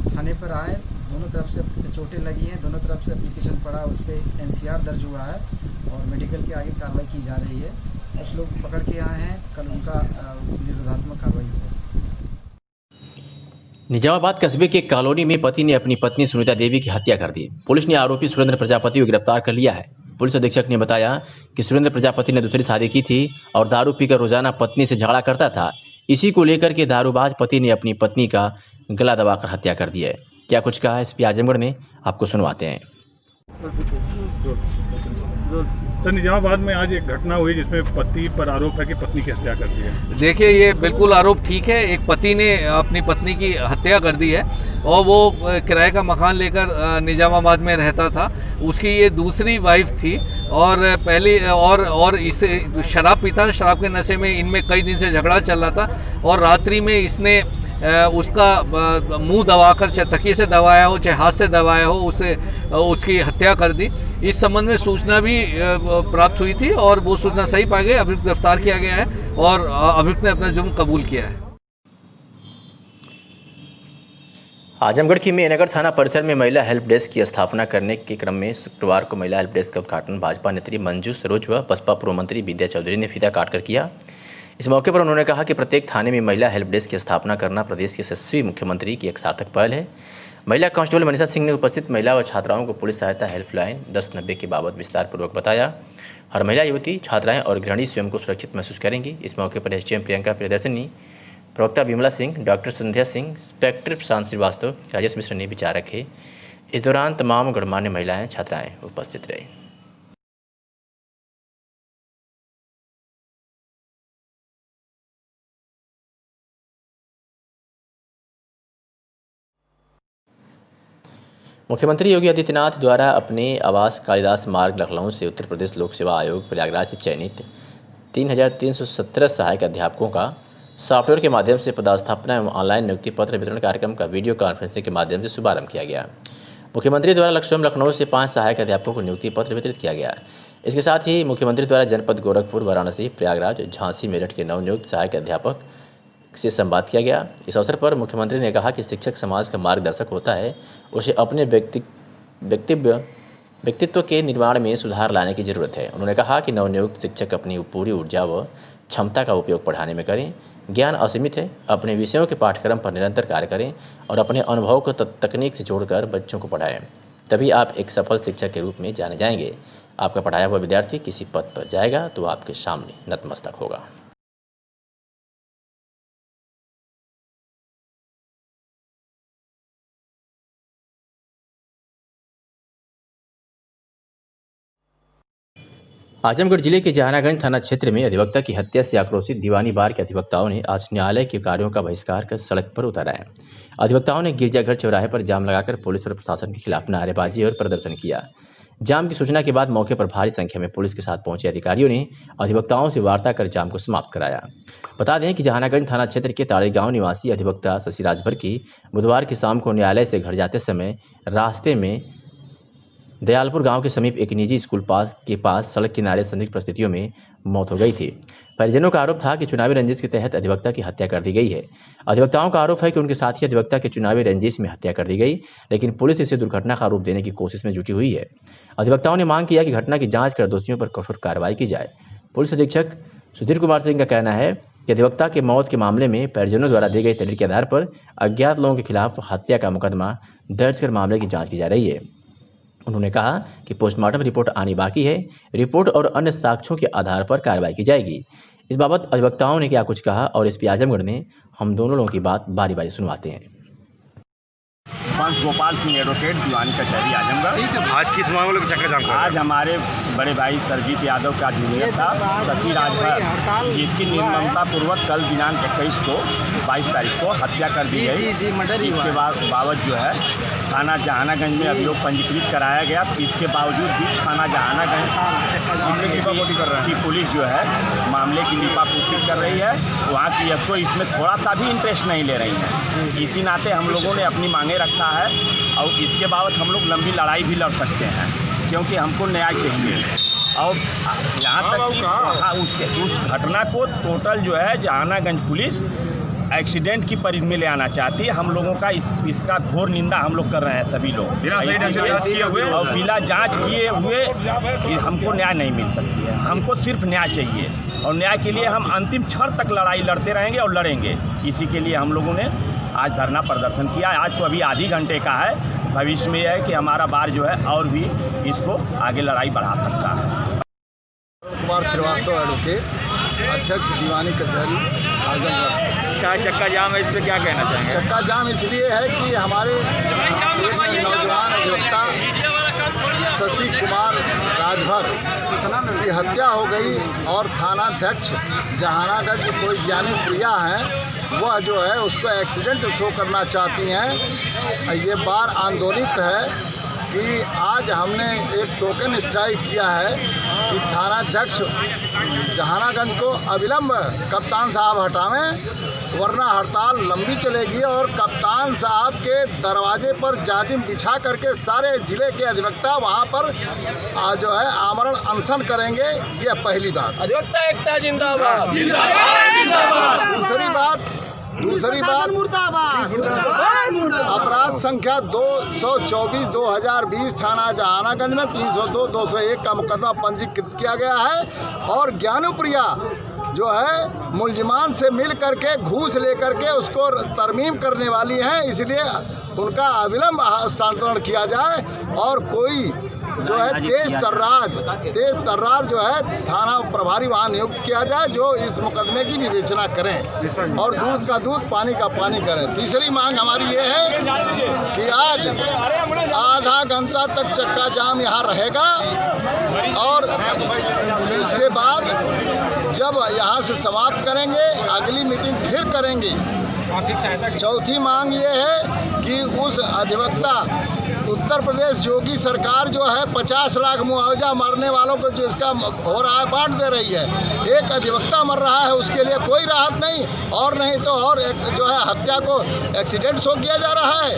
Speaker 14: थाने पर आए, दोनों तरफ से चोटें लगी हैं, दोनों तरफ से एप्लीकेशन पड़ा, उस पर NCR दर्ज हुआ है और मेडिकल के आगे कार्रवाई की जा रही है। कुछ लोग पकड़ के आए हैं, कल उनका निरोधात्मक कार्रवाई होगी।
Speaker 2: निजामाबाद कस्बे के कॉलोनी में पति ने अपनी पत्नी सुनीता देवी की हत्या कर दी। पुलिस ने आरोपी सुरेंद्र प्रजापति को गिरफ्तार कर लिया है। पुलिस अधीक्षक ने बताया कि सुरेंद्र प्रजापति ने दूसरी शादी की थी और दारू पीकर रोजाना पत्नी से झगड़ा करता था। इसी को लेकर के दारूबाज पति ने अपनी पत्नी का गला दबाकर हत्या कर दी है। क्या कुछ कहा एसपी आजमगढ़ ने, आपको सुनवाते हैं।
Speaker 12: सर, निजामाबाद में आज एक घटना हुई जिसमें पति पर आरोप है कि पत्नी की हत्या कर दी है।
Speaker 13: देखिए, ये बिल्कुल आरोप ठीक है। एक पति ने अपनी पत्नी की हत्या कर दी है और वो किराए का मकान लेकर निजामाबाद में रहता था। उसकी ये दूसरी वाइफ थी और पहली और इसे शराब पीता, शराब के नशे में इनमें कई दिन से झगड़ा चल रहा था और रात्रि में इसने उसका मुंह दबाकर, चाहे तकिए से दबाया हो चाहे हाथ से दबाया हो, उसे उसकी हत्या कर दी। इस संबंध में सूचना भी प्राप्त हुई थी और वो सूचना सही पाई गई। अभियुक्त गिरफ्तार किया गया है और अभियुक्त ने अपना जुर्म कबूल किया है।
Speaker 2: आजमगढ़ की मेहनगर थाना परिसर में महिला हेल्प डेस्क की स्थापना करने के क्रम में शुक्रवार को महिला हेल्प डेस्क का उद्घाटन भाजपा नेत्री मंजू सरोज व बसपा पूर्व मंत्री विद्या चौधरी ने फीता काटकर किया। इस मौके पर उन्होंने कहा कि प्रत्येक थाने में महिला हेल्प डेस्क की स्थापना करना प्रदेश के यशस्वी मुख्यमंत्री की एक सार्थक पहल है। महिला कांस्टेबल मनीषा सिंह ने उपस्थित महिला व छात्राओं को पुलिस सहायता हेल्पलाइन 1090 के बाबत विस्तारपूर्वक बताया। हर महिला युवती, छात्राएं और गृहिणी स्वयं को सुरक्षित महसूस करेंगी। इस मौके पर एसडीएम प्रियंका प्रियदर्शनी, प्रवक्ता विमला सिंह, डॉक्टर संध्या सिंह, इंस्पेक्टर प्रशांत श्रीवास्तव, राजेश मिश्र ने विचार रखे। इस दौरान तमाम गणमान्य महिलाएं, छात्राएं उपस्थित रही। मुख्यमंत्री योगी आदित्यनाथ द्वारा अपने आवास कालिदास मार्ग लखनऊ से उत्तर प्रदेश लोक सेवा आयोग प्रयागराज से चयनित 3,317 सहायक अध्यापकों का सॉफ्टवेयर के माध्यम से पदस्थापना एवं ऑनलाइन नियुक्ति पत्र वितरण कार्यक्रम का वीडियो कॉन्फ्रेंसिंग के माध्यम से शुभारंभ किया गया। मुख्यमंत्री द्वारा लखनऊ से 5 सहायक अध्यापकों को नियुक्ति पत्र वितरित किया गया। इसके साथ ही मुख्यमंत्री द्वारा जनपद गोरखपुर, वाराणसी, प्रयागराज, झांसी, मेरठ के नवनियुक्त सहायक अध्यापक से संवाद किया गया। इस अवसर पर मुख्यमंत्री ने कहा कि शिक्षक समाज का मार्गदर्शक होता है, उसे अपने व्यक्तित्व के निर्माण में सुधार लाने की जरूरत है। उन्होंने कहा कि नवनियुक्त शिक्षक अपनी पूरी ऊर्जा व क्षमता का उपयोग पढ़ाने में करें। ज्ञान असीमित है, अपने विषयों के पाठ्यक्रम पर निरंतर कार्य करें और अपने अनुभव को तकनीक से जोड़कर बच्चों को पढ़ाएं। तभी आप एक सफल शिक्षक के रूप में जाने जाएंगे। आपका पढ़ाया हुआ विद्यार्थी किसी पद पर जाएगा तो आपके सामने नतमस्तक होगा। आजमगढ़ जिले के जहानागंज थाना क्षेत्र में अधिवक्ता की हत्या से आक्रोशित दीवानी बार के अधिवक्ताओं ने आज न्यायालय के कार्यों का बहिष्कार कर सड़क पर उतर आए। अधिवक्ताओं ने गिरजाघर चौराहे पर जाम लगाकर पुलिस और प्रशासन के खिलाफ नारेबाजी और प्रदर्शन किया। जाम की सूचना के बाद मौके पर भारी संख्या में पुलिस के साथ पहुंचे अधिकारियों ने अधिवक्ताओं से वार्ता कर जाम को समाप्त कराया। बता दें कि जहानागंज थाना क्षेत्र के ताड़े गांव निवासी अधिवक्ता शशि राजभर की बुधवार की शाम को न्यायालय से घर जाते समय रास्ते में दयालपुर गांव के समीप एक निजी स्कूल के पास सड़क किनारे संदिग्ध परिस्थितियों में मौत हो गई थी। परिजनों का आरोप था कि चुनावी रंजिश के तहत अधिवक्ता की हत्या कर दी गई है। अधिवक्ताओं का आरोप है कि उनके साथी अधिवक्ता के चुनावी रंजिश में हत्या कर दी गई, लेकिन पुलिस इसे दुर्घटना का रूप देने की कोशिश में जुटी हुई है। अधिवक्ताओं ने मांग किया कि घटना की जांच कर दोषियों पर कठोर कार्रवाई की जाए। पुलिस अधीक्षक सुधीर कुमार सिंह का कहना है कि अधिवक्ता के मौत के मामले में परिजनों द्वारा दी गई दलील के आधार पर अज्ञात लोगों के खिलाफ हत्या का मुकदमा दर्ज कर मामले की जाँच की जा रही है। उन्होंने कहा कि पोस्टमार्टम रिपोर्ट आनी बाकी है। रिपोर्ट और अन्य साक्ष्यों के आधार पर कार्रवाई की जाएगी। इस बाबत अधिवक्ताओं ने क्या कुछ कहा और एसपी आजमगढ़ ने हम दोनों लोगों की बात बारी बारी सुनवाते हैं।
Speaker 15: पंच गोपाल सिंह एडवोकेट, दीवानी कचहरी आजमगढ़।
Speaker 16: आज किस मामले में चक्कर जाम कर?
Speaker 15: आज हमारे बड़े भाई सरजीत यादव का जूनियर साहब शशि राजभर, जिसकी निर्ममता पूर्वक कल दिनांक 22 तारीख को हत्या कर दी गई। इसके बावजूद जो है थाना जहानागंज में अभियोग पंजीकृत कराया गया। इसके बावजूद भी थाना जहानागंज मामले की पुलिस जो है मामले की लिपापोती कर रही है। वहाँ की एसओ इसमें थोड़ा सा भी इंटरेस्ट नहीं ले रही है। इसी नाते हम लोगों ने अपनी मांगे रखा है और इसके बाबत हम लोग लंबी लड़ाई भी लड़ सकते हैं, क्योंकि हमको न्याय चाहिए। और यहाँ तक कि उस घटना को टोटल जो है जहानागंज पुलिस एक्सीडेंट की परिधि में ले आना चाहती है। हम लोगों का इसका घोर निंदा हम लोग कर रहे हैं सभी लोग। और बिना जांच किए हुए हमको न्याय नहीं मिल सकती है। हमको सिर्फ न्याय चाहिए और न्याय के लिए हम अंतिम क्षण तक लड़ाई लड़ते रहेंगे और लड़ेंगे। इसी के लिए हम लोगों ने आज धरना प्रदर्शन किया। आज तो अभी आधी घंटे का है, भविष्य में यह है कि हमारा बार जो है और भी इसको आगे लड़ाई बढ़ा सकता है।
Speaker 17: कुमार श्रीवास्तव एडवोकेट, अध्यक्ष दीवानी कचहरी आजमगढ़।
Speaker 15: चक्का जाम है, इस पर क्या कहना चाहेंगे?
Speaker 17: चक्का जाम इसलिए है कि हमारे नौजवान अधिवक्ता शशि कुमार राजभर की हत्या हो गई और थानाध्यक्ष जहानागंज कोई ज्ञानी प्रिया हैं, वह जो है उसको एक्सीडेंट शो करना चाहती हैं। ये बार आंदोलित है कि आज हमने एक टोकन स्ट्राइक किया है कि थानाध्यक्ष जहानागंज को अविलंब कप्तान साहब हटावें, वरना हड़ताल लंबी चलेगी और कप्तान साहब के दरवाजे पर जाजिम बिछा करके सारे जिले के अधिवक्ता वहां पर जो है आमरण अनशन करेंगे। यह पहली बात।
Speaker 16: अधिवक्ता एकता जिंदाबाद।
Speaker 17: दूसरी बात अपराध संख्या 224/2020 थाना जहानागंज में 302/201 का मुकदमा पंजीकृत किया गया है और ज्ञानुप्रिया जो है मुलजिमान से मिल करके घूस लेकर के उसको तरमीम करने वाली हैं, इसलिए उनका अविलंब हस्तांतरण किया जाए और कोई जो है तेज तर्रार जो है थाना प्रभारी वहाँ नियुक्त किया जाए जो इस मुकदमे की विवेचना करें और दूध का दूध पानी का पानी करें। तीसरी मांग हमारी ये है कि आज आधा घंटा तक चक्का जाम यहाँ रहेगा और उसके बाद जब यहाँ से समाप्त करेंगे अगली मीटिंग फिर करेंगे। चौथी मांग ये है कि उस अधिवक्ता उत्तर प्रदेश योगी सरकार जो है 50 लाख मुआवजा मरने वालों को जिसका हो रहा है बांट दे रही है। एक अधिवक्ता मर रहा है उसके लिए कोई राहत नहीं और नहीं तो और एक जो है हत्या को एक्सीडेंट शो किया जा रहा है।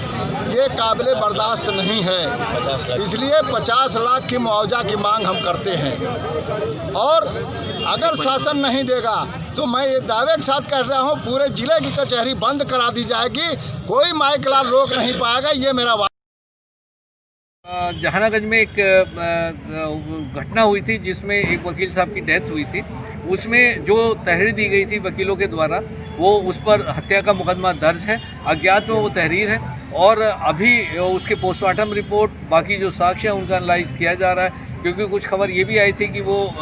Speaker 17: ये काबिले बर्दाश्त नहीं है, इसलिए 50 लाख की मुआवजा की मांग हम करते हैं और अगर शासन नहीं देगा तो मैं ये दावे के साथ कह रहा हूँ पूरे जिले की कचहरी बंद करा दी जाएगी, कोई माइक लाल रोक नहीं पाएगा। ये मेरा
Speaker 13: जहानागंज में एक घटना हुई थी जिसमें एक वकील साहब की डेथ हुई थी। उसमें जो तहरीर दी गई थी वकीलों के द्वारा वो उस पर हत्या का मुकदमा दर्ज है, अज्ञात में वो तहरीर है और अभी उसके पोस्टमार्टम रिपोर्ट बाकी जो साक्ष्य हैं उनका एनालाइज किया जा रहा है क्योंकि कुछ खबर ये भी आई थी कि वो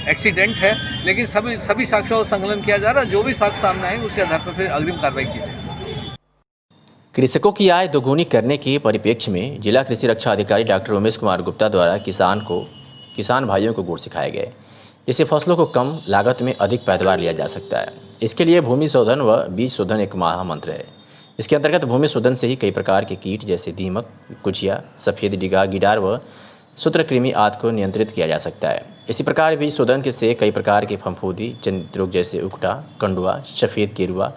Speaker 13: एक्सीडेंट है, लेकिन सभी साक्ष्यों का संकलन किया जा रहा है। जो भी साक्ष्य सामने आए उसके आधार पर फिर अग्रिम कार्रवाई की जाएगी।
Speaker 2: कृषकों की आय दोगुनी करने के परिप्रेक्ष्य में जिला कृषि रक्षा अधिकारी डॉक्टर उमेश कुमार गुप्ता द्वारा किसान भाइयों को गुर सिखाए गए, जिससे फसलों को कम लागत में अधिक पैदावार लिया जा सकता है। इसके लिए भूमि शोधन व बीज शोधन एक महामंत्र है। इसके अंतर्गत भूमि शोधन से ही कई प्रकार के कीट जैसे दीमक, कुचिया, सफ़ेद डिगा, गिडार व सूत्रकृमि आदि को नियंत्रित किया जा सकता है। इसी प्रकार बीज शोधन से कई प्रकार के फफूंदी जनित रोग जैसे उकटा, कंडुआ, सफ़ेद गेरुआ,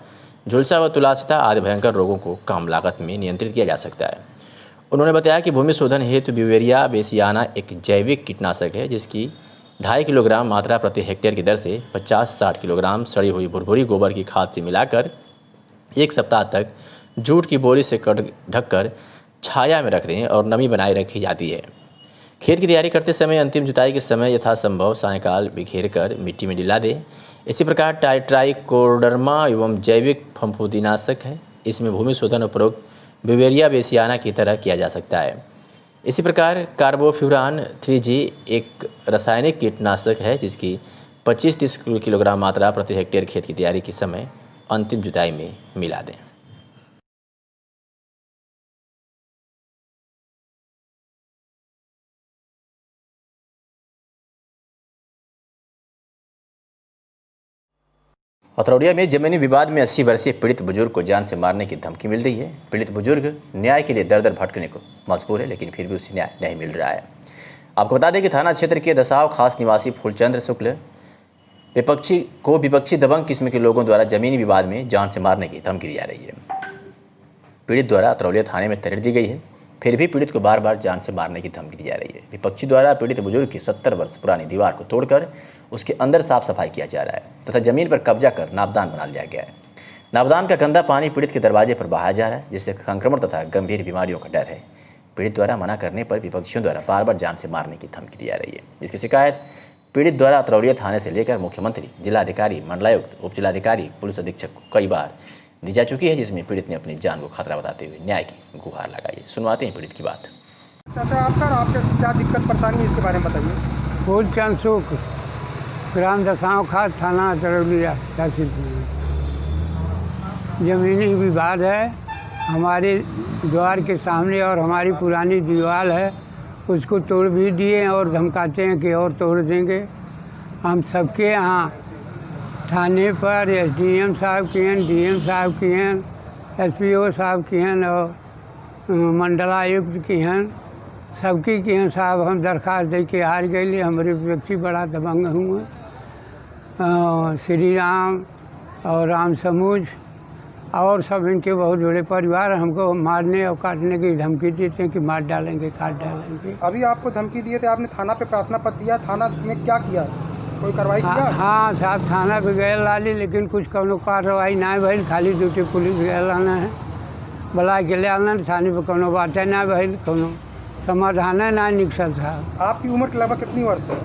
Speaker 2: झुलसा व तुलासिता आदि भयंकर रोगों को कम लागत में नियंत्रित किया जा सकता है। उन्होंने बताया कि भूमि शोधन हेतु ब्यूवेरिया बेसियाना एक जैविक कीटनाशक है जिसकी 2.5 किलोग्राम मात्रा प्रति हेक्टेयर की दर से 50-60 किलोग्राम सड़ी हुई भुरभुरी गोबर की खाद से मिलाकर 1 सप्ताह तक जूट की बोरी से ढककर छाया में रख दें और नमी बनाए रखी जाती है। खेत की तैयारी करते समय अंतिम जुताई के समय यथासंभव सायंकाल बिखेर कर मिट्टी में मिला दें। इसी प्रकार ट्राइकोडर्मा एवं जैविक फफूंदीनाशक है। इसमें भूमि शोधन उपरोक्त ब्यूवेरिया बेसियाना की तरह किया जा सकता है। इसी प्रकार कार्बोफ्यूरान 3G एक रासायनिक कीटनाशक है जिसकी 25-30 किलोग्राम मात्रा प्रति हेक्टेयर खेत की तैयारी के समय अंतिम जुताई में मिला दें। अतरौड़िया में जमीनी विवाद में 80 वर्षीय पीड़ित बुजुर्ग को जान से मारने की धमकी मिल रही है। पीड़ित बुजुर्ग न्याय के लिए दर दर भटकने को मजबूर है, लेकिन फिर भी उसे न्याय नहीं मिल रहा है। आपको बता दें कि थाना क्षेत्र के दसाव खास निवासी फूलचंद्र शुक्ल विपक्षी दबंग किस्म के लोगों द्वारा जमीनी विवाद में जान से मारने की धमकी दी जा रही है। पीड़ित द्वारा अतरौलिया थाने में तहरीर दी गई है, फिर भी पीड़ित को बार बार जान से मारने की धमकी दी जा रही है। विपक्षी द्वारा पीड़ित बुजुर्ग की 70 वर्ष पुरानी दीवार को तोड़कर उसके अंदर साफ सफाई किया जा रहा है तथा जमीन पर कब्जा कर नापदान बना लिया गया है। नापदान का गंदा पानी पीड़ित के दरवाजे पर बहाया जा रहा है, जिससे संक्रमण तथा गंभीर बीमारियों का डर है। पीड़ित द्वारा मना करने पर विपक्षियों द्वारा बार बार जान से मारने की धमकी दी जा रही है। इसकी शिकायत पीड़ित द्वारा अतरौलिया थाने से लेकर मुख्यमंत्री, जिलाधिकारी, मंडलायुक्त, उप जिलाधिकारी, पुलिस अधीक्षक को कई बार दी जा चुकी है, जिसमें पीड़ित ने अपनी जान को खतरा बताते हुए न्याय की गुहार लगाई है। सुनवाते हैं पीड़ित की बात।
Speaker 18: चाचा आपका क्या दिक्कत परेशानी है इसके बारे में बताइए।
Speaker 19: फूलचंद शुक्ल, ग्राम दसाव खास, थाना अतरौलिया, तहसील। जमीनी विवाद है। हमारे द्वार के सामने और हमारी पुरानी दीवार है उसको तोड़ भी दिए और धमकाते हैं कि और तोड़ देंगे। हम सबके यहाँ थाने पर एसडीएम साहब की हैं, डीएम साहब की हैं, एसपीओ साहब की हैं और मंडलायुक्त की हैं, सबकी की हैं साहब। हम दरख्वास्त दे के हार गए। हमारे व्यक्ति बड़ा दबंग हुए, श्री राम और राम समूज और सब इनके बहुत बड़े परिवार हमको मारने और काटने की धमकी देते हैं कि मार डालेंगे, काट डालेंगे।
Speaker 18: अभी आपको धमकी दिए थे, आपने थाना पे प्रार्थना पत्र दिया, थाना ने क्या किया, कोई कार्रवाई किया?
Speaker 19: हाँ साहब, थाना पे गए लाली, लेकिन कुछ कोनो कार्रवाई ना भइल। खाली ड्यूटी पुलिस गए लाना है, बुला के ले आना। थाने पे कोनो बात ना भइल, कोनो समाधान ना निकल था।
Speaker 18: आपकी उम्र लगभग कितनी वर्ष है?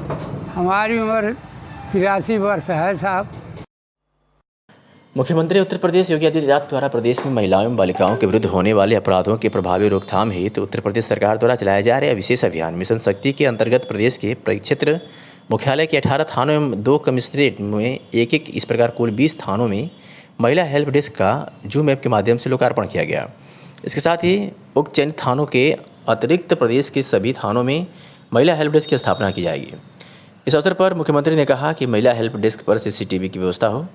Speaker 19: हमारी उम्र 83 वर्ष है साहब।
Speaker 2: मुख्यमंत्री उत्तर प्रदेश योगी आदित्यनाथ द्वारा प्रदेश में महिलाओं एवं बालिकाओं के विरुद्ध होने वाले अपराधों के प्रभावी रोकथाम हेतु उत्तर प्रदेश सरकार द्वारा चलाया जा रहा विशेष अभियान मिशन शक्ति के अंतर्गत प्रदेश के परिक्षेत्र मुख्यालय के 18 थानों एवं 2 कमिश्नरेट में एक इस प्रकार कुल 20 थानों में महिला हेल्प डेस्क का जूम ऐप के माध्यम से लोकार्पण किया गया। इसके साथ ही उक्त चयनित थानों के अतिरिक्त प्रदेश के सभी थानों में महिला हेल्प डेस्क की स्थापना की जाएगी। इस अवसर पर मुख्यमंत्री ने कहा कि महिला हेल्प डेस्क पर CCTV की व्यवस्था हो,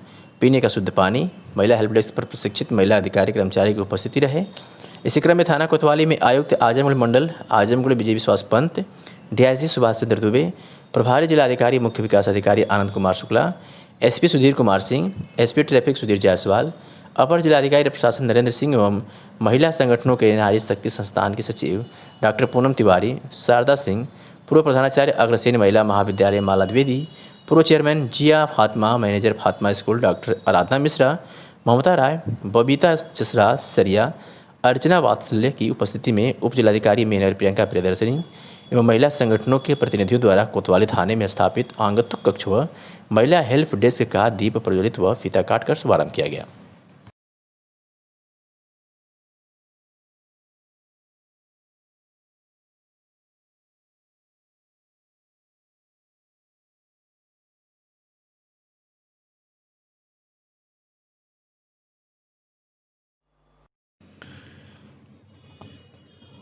Speaker 2: पीने का शुद्ध पानी, महिला हेल्प डेस्क पर प्रशिक्षित महिला अधिकारी कर्मचारी की उपस्थिति रहे। इसी क्रम में थाना कोतवाली में आयुक्त आजमगढ़ मंडल आजमगढ़ विजय विश्वास पंत, DIG सुभाष चंद्र दुबे, प्रभारी जिलाधिकारी मुख्य विकास अधिकारी Anand Kumar Shukla, SP Sudhir Kumar Singh, SP traffic Sudhir Jaiswal, अपर जिलाधिकारी प्रशासन नरेंद्र सिंह एवं महिला संगठनों के नारी शक्ति संस्थान की सचिव डॉक्टर पूनम तिवारी, शारदा सिंह, पूर्व प्रधानाचार्य अग्रसेन महिला महाविद्यालय माला द्विवेदी, पूर्व chairman Zia Fatima, manager Fatima school doctor Aradhana Mishra, Mamta Rai, Babita चसरा सरिया, अर्चना वात्सल्य की उपस्थिति में उप जिलाधिकारी मेनर प्रियंका प्रियदर्शनी एवं महिला संगठनों के प्रतिनिधियों द्वारा कोतवाली थाने में स्थापित आंगतुक कक्ष व महिला हेल्प डेस्क का दीप प्रज्वलित व फीता काटकर शुभारंभ किया गया।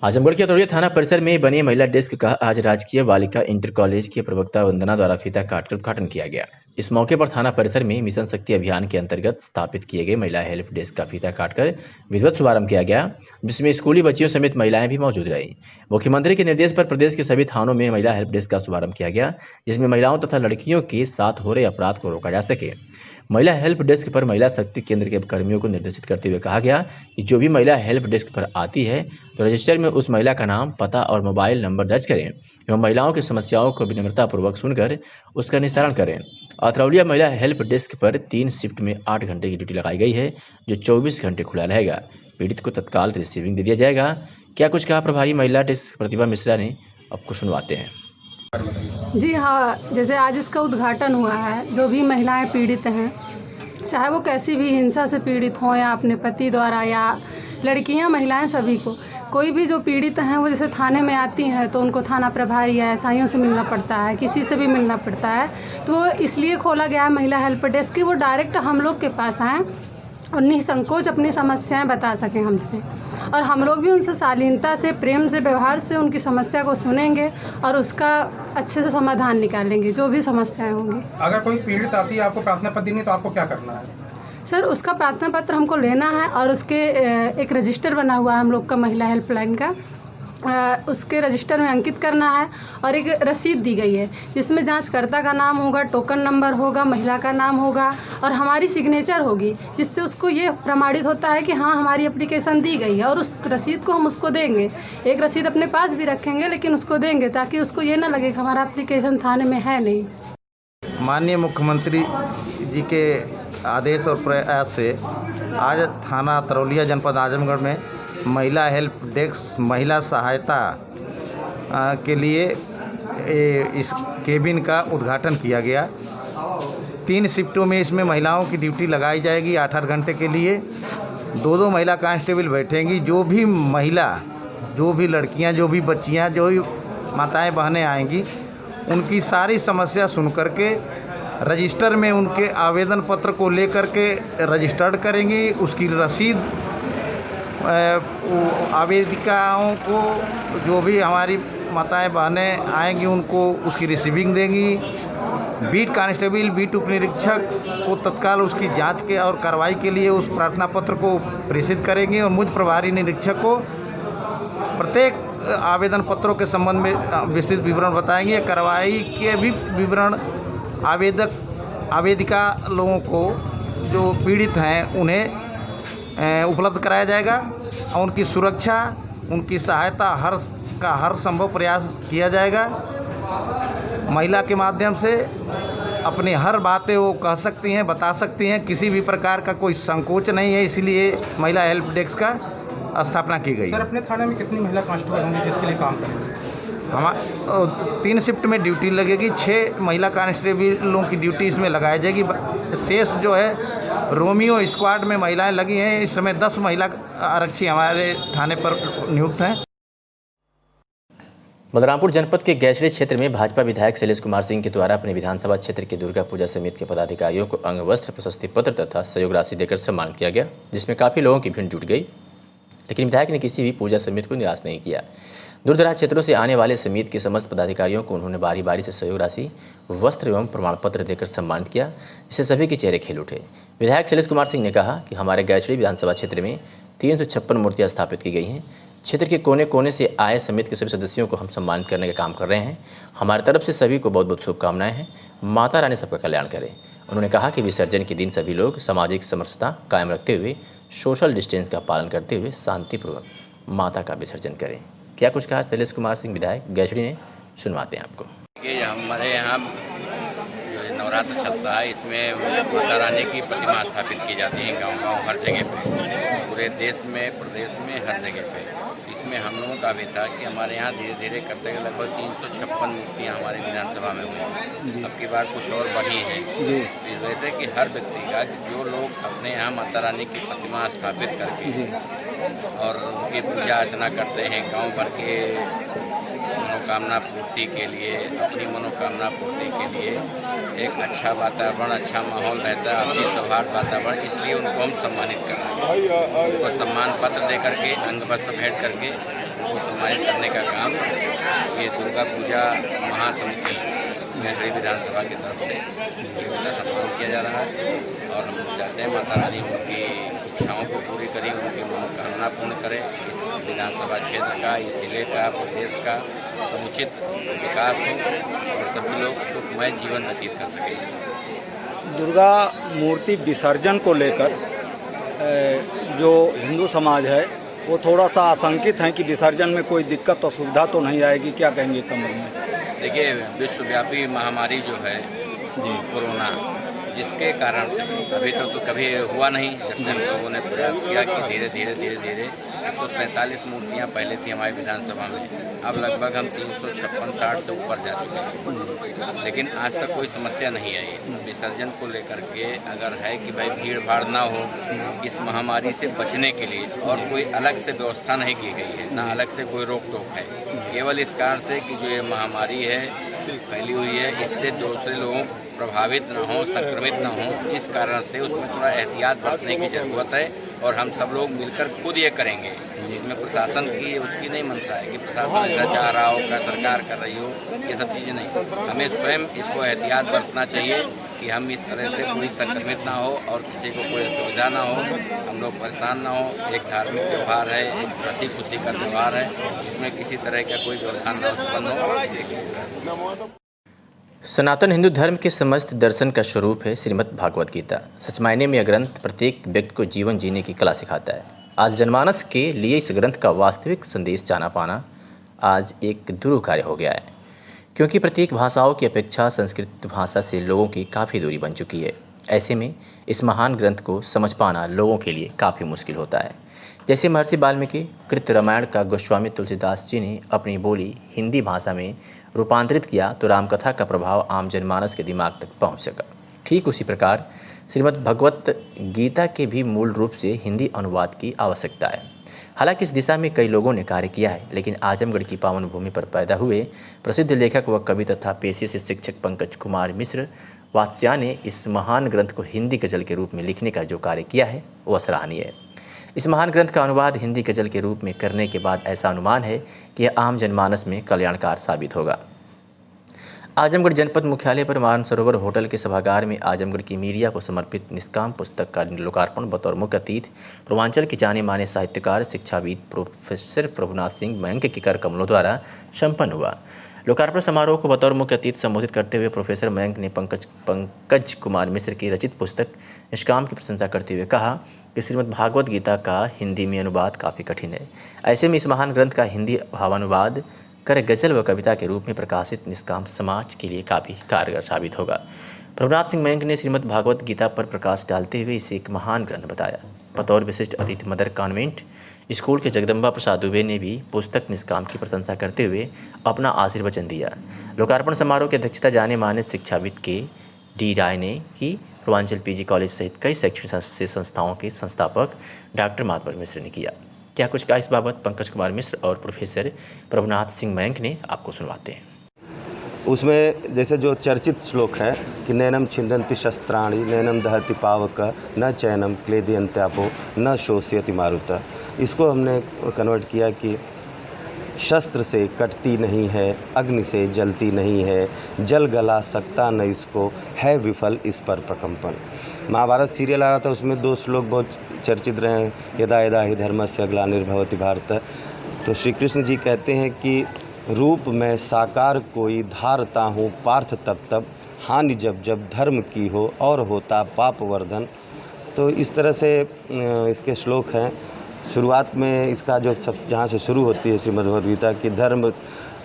Speaker 2: आजमगढ़ के अतरौलिया थाना परिसर में बने महिला डेस्क का आज राजकीय बालिका इंटर कॉलेज के प्रवक्ता वंदना द्वारा फीता काटकर उद्घाटन किया गया। इस मौके पर थाना परिसर में मिशन शक्ति अभियान के अंतर्गत स्थापित किए गए महिला हेल्प डेस्क का फीता काटकर विधिवत शुभारंभ किया गया, जिसमें स्कूली बच्चियों समेत महिलाएं भी मौजूद रहीं। मुख्यमंत्री के निर्देश पर प्रदेश के सभी थानों में महिला हेल्प डेस्क का शुभारंभ किया गया, जिसमें महिलाओं तथा लड़कियों के साथ हो रहे अपराध को रोका जा सके। महिला हेल्प डेस्क पर महिला शक्ति केंद्र के कर्मियों को निर्देशित करते हुए कहा गया कि जो भी महिला हेल्प डेस्क पर आती है तो रजिस्टर में उस महिला का नाम, पता और मोबाइल नंबर दर्ज करें एवं महिलाओं की समस्याओं को विनम्रतापूर्वक सुनकर उसका निस्तारण करें। अतरौलिया महिला हेल्प डेस्क पर 3 शिफ्ट में 8 घंटे की ड्यूटी लगाई गई है, जो 24 घंटे खुला रहेगा। पीड़ित को तत्काल रिसीविंग दे दिया जाएगा। क्या कुछ कहा प्रभारी महिला डेस्क प्रतिभा मिश्रा ने, आपको सुनवाते हैं।
Speaker 20: जी हाँ, जैसे आज इसका उद्घाटन हुआ है, जो भी महिलाएं पीड़ित हैं, चाहे वो कैसी भी हिंसा से पीड़ित हों या अपने पति द्वारा या लड़कियां, महिलाएं, सभी को, कोई भी जो पीड़ित हैं वो जैसे थाने में आती हैं तो उनको थाना प्रभारी या SIओं से मिलना पड़ता है, किसी से भी मिलना पड़ता है। तो इसलिए खोला गया है महिला हेल्प डेस्क कि वो डायरेक्ट हम लोग के पास आएँ और निसंकोच अपनी समस्याएं बता सकें हमसे, और हम लोग भी उनसे शालीनता से, प्रेम से, व्यवहार से उनकी समस्या को सुनेंगे और उसका अच्छे से समाधान निकालेंगे, जो भी समस्याएं होंगी।
Speaker 18: अगर कोई पीड़ित आती है, आपको प्रार्थना पत्र देनी है, तो आपको क्या करना है?
Speaker 20: सर, उसका प्रार्थना पत्र हमको लेना है और उसके एक रजिस्टर बना हुआ है हम लोग का महिला हेल्पलाइन का, उसके रजिस्टर में अंकित करना है और एक रसीद दी गई है जिसमें जांचकर्ता का नाम होगा, टोकन नंबर होगा, महिला का नाम होगा और हमारी सिग्नेचर होगी, जिससे उसको ये प्रमाणित होता है कि हाँ, हमारी एप्लीकेशन दी गई है। और उस रसीद को हम उसको देंगे, एक रसीद अपने पास भी रखेंगे लेकिन उसको देंगे ताकि उसको ये ना लगे कि हमारा एप्लीकेशन थाने में है नहीं।
Speaker 21: माननीय मुख्यमंत्री जी के आदेश और प्रयास से आज थाना अतरौलिया जनपद आजमगढ़ में महिला हेल्प डेस्क, महिला सहायता के लिए इस केबिन का उद्घाटन किया गया। 3 शिफ्टों में इसमें महिलाओं की ड्यूटी लगाई जाएगी 8-8 घंटे के लिए। 2-2 महिला कांस्टेबल बैठेंगी। जो भी महिला, जो भी लड़कियां, जो भी बच्चियां, जो भी माताएं बहनें आएंगी, उनकी सारी समस्या सुन करके रजिस्टर में उनके आवेदन पत्र को लेकर के रजिस्टर्ड करेंगी। उसकी रसीद आवेदिकाओं को, जो भी हमारी माताएं बहनें आएंगी उनको उसकी रिसीविंग देंगी। बीट कांस्टेबल बीट उप निरीक्षक को तत्काल उसकी जांच के और कार्रवाई के लिए उस प्रार्थना पत्र को प्रेषित करेंगे और मुझ प्रभारी निरीक्षक को प्रत्येक आवेदन पत्रों के संबंध में विस्तृत विवरण बताएंगे। कार्रवाई के भी विवरण आवेदिका लोगों को जो पीड़ित हैं उन्हें उपलब्ध कराया जाएगा और उनकी सुरक्षा उनकी सहायता हर संभव प्रयास किया जाएगा। महिला के माध्यम से अपनी हर बातें वो कह सकती हैं, बता सकती हैं, किसी भी प्रकार का कोई संकोच नहीं है, इसलिए महिला हेल्प डेस्क का स्थापना की गई।
Speaker 18: सर, अपने थाने में कितनी महिला कांस्टेबल होंगी जिसके लिए काम करेंगे?
Speaker 21: हमारे 3 शिफ्ट में ड्यूटी लगेगी। 6 महिला कांस्टेबलों की ड्यूटी इसमें लगाई जाएगी। शेष जो है रोमियो स्क्वाड में महिलाएं लगी हैं। इस समय 10 महिला आरक्षी हमारे थाने पर नियुक्त हैं।
Speaker 2: बलरामपुर जनपद के गैचड़ी क्षेत्र में भाजपा विधायक शैलेश कुमार सिंह के द्वारा अपने विधानसभा क्षेत्र के दुर्गा पूजा समिति के पदाधिकारियों को अंग वस्त्र, प्रशस्ति पत्र तथा सहयोग राशि देकर सम्मान किया गया, जिसमें काफ़ी लोगों की भीड़ जुट गई। लेकिन विधायक ने किसी भी पूजा समिति को निराश नहीं किया। दूर दराज क्षेत्रों से आने वाले समिति के समस्त पदाधिकारियों को उन्होंने बारी बारी से सहयोग राशि, वस्त्र एवं प्रमाण पत्र देकर सम्मानित किया, जिससे सभी के चेहरे खिल उठे। विधायक शैलेश कुमार सिंह ने कहा कि हमारे गैचड़ी विधानसभा क्षेत्र में 356 मूर्तियाँ स्थापित की गई हैं। क्षेत्र के कोने कोने से आए समिति के सभी सदस्यों को हम सम्मानित करने का काम कर रहे हैं। हमारी तरफ से सभी को बहुत बहुत शुभकामनाएं हैं। माता रानी सबका कल्याण करे। उन्होंने कहा कि विसर्जन के दिन सभी लोग सामाजिक समरसता कायम रखते हुए सोशल डिस्टेंस का पालन करते हुए शांतिपूर्वक माता का विसर्जन करें। क्या कुछ कहा शैलेश कुमार सिंह विधायक गैचड़ी ने, सुनवाते हैं आपको।
Speaker 3: हमारे यहाँ जो नवरात्र चलता है इसमें माता रानी की प्रतिमा स्थापित की जाती है गांव-गांव हर जगह पे, पूरे देश में प्रदेश में हर जगह पे। इसमें हम लोगों का भी था कि हमारे यहाँ धीरे धीरे करते हुए लगभग 356 मूर्तियाँ हमारे विधानसभा में हुई। अब की बार कुछ और बढ़ी हैं। इस वजह से कि हर व्यक्ति का जो लोग अपने यहाँ माता रानी की प्रतिमा स्थापित करके और उनकी पूजा अर्चना करते हैं, गांव भर के मनोकामना पूर्ति के लिए, अपनी मनोकामना पूर्ति के लिए एक अच्छा वातावरण, अच्छा माहौल रहता है, आपसी सौहार्द वातावरण, इसलिए उनको हम सम्मानित कर रहे हैं। उनको सम्मान पत्र दे करके, अंग वस्त्र भेंट करके उनको सम्मानित करने का काम ये दुर्गा पूजा महासमिति गैचड़ी विधानसभा की तरफ से सम्मान किया जा रहा है। और हम चाहते हैं माता रानी उनकी इच्छाओं को पूरी करें, उनकी मनोकामना पूर्ण करें। इस विधानसभा क्षेत्र का, इस जिले का, प्रदेश का समुचित विकास हो और सभी लोग सुखमय जीवन व्यतीत कर सकें।
Speaker 22: दुर्गा मूर्ति विसर्जन को लेकर जो हिंदू समाज है वो थोड़ा सा आशंकित है कि विसर्जन में कोई दिक्कत और सुविधा तो नहीं आएगी। क्या कहेंगे इस संबंध में?
Speaker 3: देखिए, विश्वव्यापी महामारी जो है कोरोना, जिसके कारण से अभी तक तो कभी हुआ नहीं, जब से हम लोगों ने प्रयास किया कि धीरे धीरे 147 मूर्तियाँ पहले थी हमारी विधानसभा में, अब लगभग हम 356-60 से ऊपर जा चुके हैं। लेकिन आज तक कोई समस्या नहीं आई। विसर्जन को लेकर के अगर है कि भाई भीड़ भाड़ ना हो, इस महामारी से बचने के लिए और कोई अलग से व्यवस्था नहीं की गई है, ना अलग से कोई रोक टोक है। केवल इस कारण से कि जो ये महामारी है फैली हुई है, इससे दूसरे लोग प्रभावित न हो, संक्रमित न हो, इस कारण से उसमें थोड़ा एहतियात बरतने की ज़रूरत है। और हम सब लोग मिलकर खुद ये करेंगे। इसमें प्रशासन की उसकी नहीं मंशा है कि प्रशासन ऐसा चाह रहा हो, क्या सरकार कर रही हो, ये सब चीज़ें नहीं। हमें स्वयं इसको एहतियात बरतना चाहिए कि हम इस तरह से कोई संक्रमित ना हो और किसी को कोई असुविधा ना हो, हम लोग परेशान ना हो। एक धार्मिक त्यौहार है, एक हंसी खुशी का त्यौहार है, इसमें किसी तरह का कोई व्यवधान न उत्पन्न हो।
Speaker 2: सनातन हिंदू धर्म के समस्त दर्शन का स्वरूप है श्रीमद् भागवत गीता। सच मायने में यह ग्रंथ प्रत्येक व्यक्ति को जीवन जीने की कला सिखाता है। आज जनमानस के लिए इस ग्रंथ का वास्तविक संदेश जाना पाना आज एक दुरूह कार्य हो गया है, क्योंकि प्रत्येक भाषाओं की अपेक्षा संस्कृत भाषा से लोगों की काफ़ी दूरी बन चुकी है। ऐसे में इस महान ग्रंथ को समझ पाना लोगों के लिए काफ़ी मुश्किल होता है। जैसे महर्षि वाल्मीकि कृत रामायण का गोस्वामी तुलसीदास जी ने अपनी बोली हिंदी भाषा में रूपांतरित किया तो रामकथा का प्रभाव आम जनमानस के दिमाग तक पहुंच सका। ठीक उसी प्रकार श्रीमद् भगवत गीता के भी मूल रूप से हिंदी अनुवाद की आवश्यकता है। हालांकि इस दिशा में कई लोगों ने कार्य किया है, लेकिन आजमगढ़ की पावन भूमि पर पैदा हुए प्रसिद्ध लेखक व कवि तथा पेशे से शिक्षक पंकज कुमार मिश्र वात्स्या ने इस महान ग्रंथ को हिंदी गजल के रूप में लिखने का जो कार्य किया है वह सराहनीय है। इस महान ग्रंथ का अनुवाद हिंदी गजल के रूप में करने के बाद ऐसा अनुमान है कि यह आम जनमानस में कल्याणकार साबित होगा। आजमगढ़ जनपद मुख्यालय पर मानसरोवर होटल के सभागार में आजमगढ़ की मीडिया को समर्पित निष्काम पुस्तक का लोकार्पण बतौर मुख्य अतिथि पूर्वांचल के जाने माने साहित्यकार शिक्षाविद प्रोफेसर प्रभुनाथ सिंह बैंक के कर कमलों द्वारा संपन्न हुआ। लोकार्पण समारोह को बतौर मुख्य अतिथि संबोधित करते हुए प्रोफेसर मयंक ने पंकज कुमार मिश्र की रचित पुस्तक निष्काम की प्रशंसा करते हुए कहा कि श्रीमद् भागवत गीता का हिंदी में अनुवाद काफ़ी कठिन है। ऐसे में इस महान ग्रंथ का हिंदी भावानुवाद कर गजल व कविता के रूप में प्रकाशित निष्काम समाज के लिए काफ़ी कारगर साबित होगा। प्रभुनाथ सिंह मयंक ने श्रीमद् भागवत गीता पर प्रकाश डालते हुए इसे एक महान ग्रंथ बताया। बतौर विशिष्ट अतिथि मदर कॉन्वेंट स्कूल के जगदम्बा प्रसाद दुबे ने भी पुस्तक निष्काम की प्रशंसा करते हुए अपना आशीर्वचन दिया। लोकार्पण समारोह की अध्यक्षता जाने माने शिक्षाविद के डी राय ने की। पूर्वांचल पीजी कॉलेज सहित कई शैक्षणिक संस्थाओं के संस्थापक डॉक्टर माधव मिश्र ने किया। क्या कुछ कहा इस बाबत पंकज कुमार मिश्र और प्रोफेसर प्रभुनाथ सिंह मयंक ने, आपको सुनवाते हैं।
Speaker 1: उसमें जैसे जो चर्चित श्लोक है कि नैनम छिंदन्ति शस्त्राणि नैनम दहति पावक न चैनम क्लेदयन्त्यापो न शोष्यति मारुत, इसको हमने कन्वर्ट किया कि शस्त्र से कटती नहीं है, अग्नि से जलती नहीं है, जल गला सकता न इसको, है विफल इस पर प्रकंपन। महाभारत सीरियल आ रहा था, उसमें 2 श्लोक बहुत चर्चित रहे हैं, यदा यदा हि धर्मस्य ग्लानिर्भवति भारत। तो श्री कृष्ण जी कहते हैं कि रूप में साकार कोई धारता हूँ पार्थ तब तब, हानि जब जब धर्म की हो और होता पाप वर्धन। तो इस तरह से इसके श्लोक हैं। शुरुआत में इसका जो सबसे जहाँ से शुरू होती है श्रीमद् भगवद गीता की, धर्म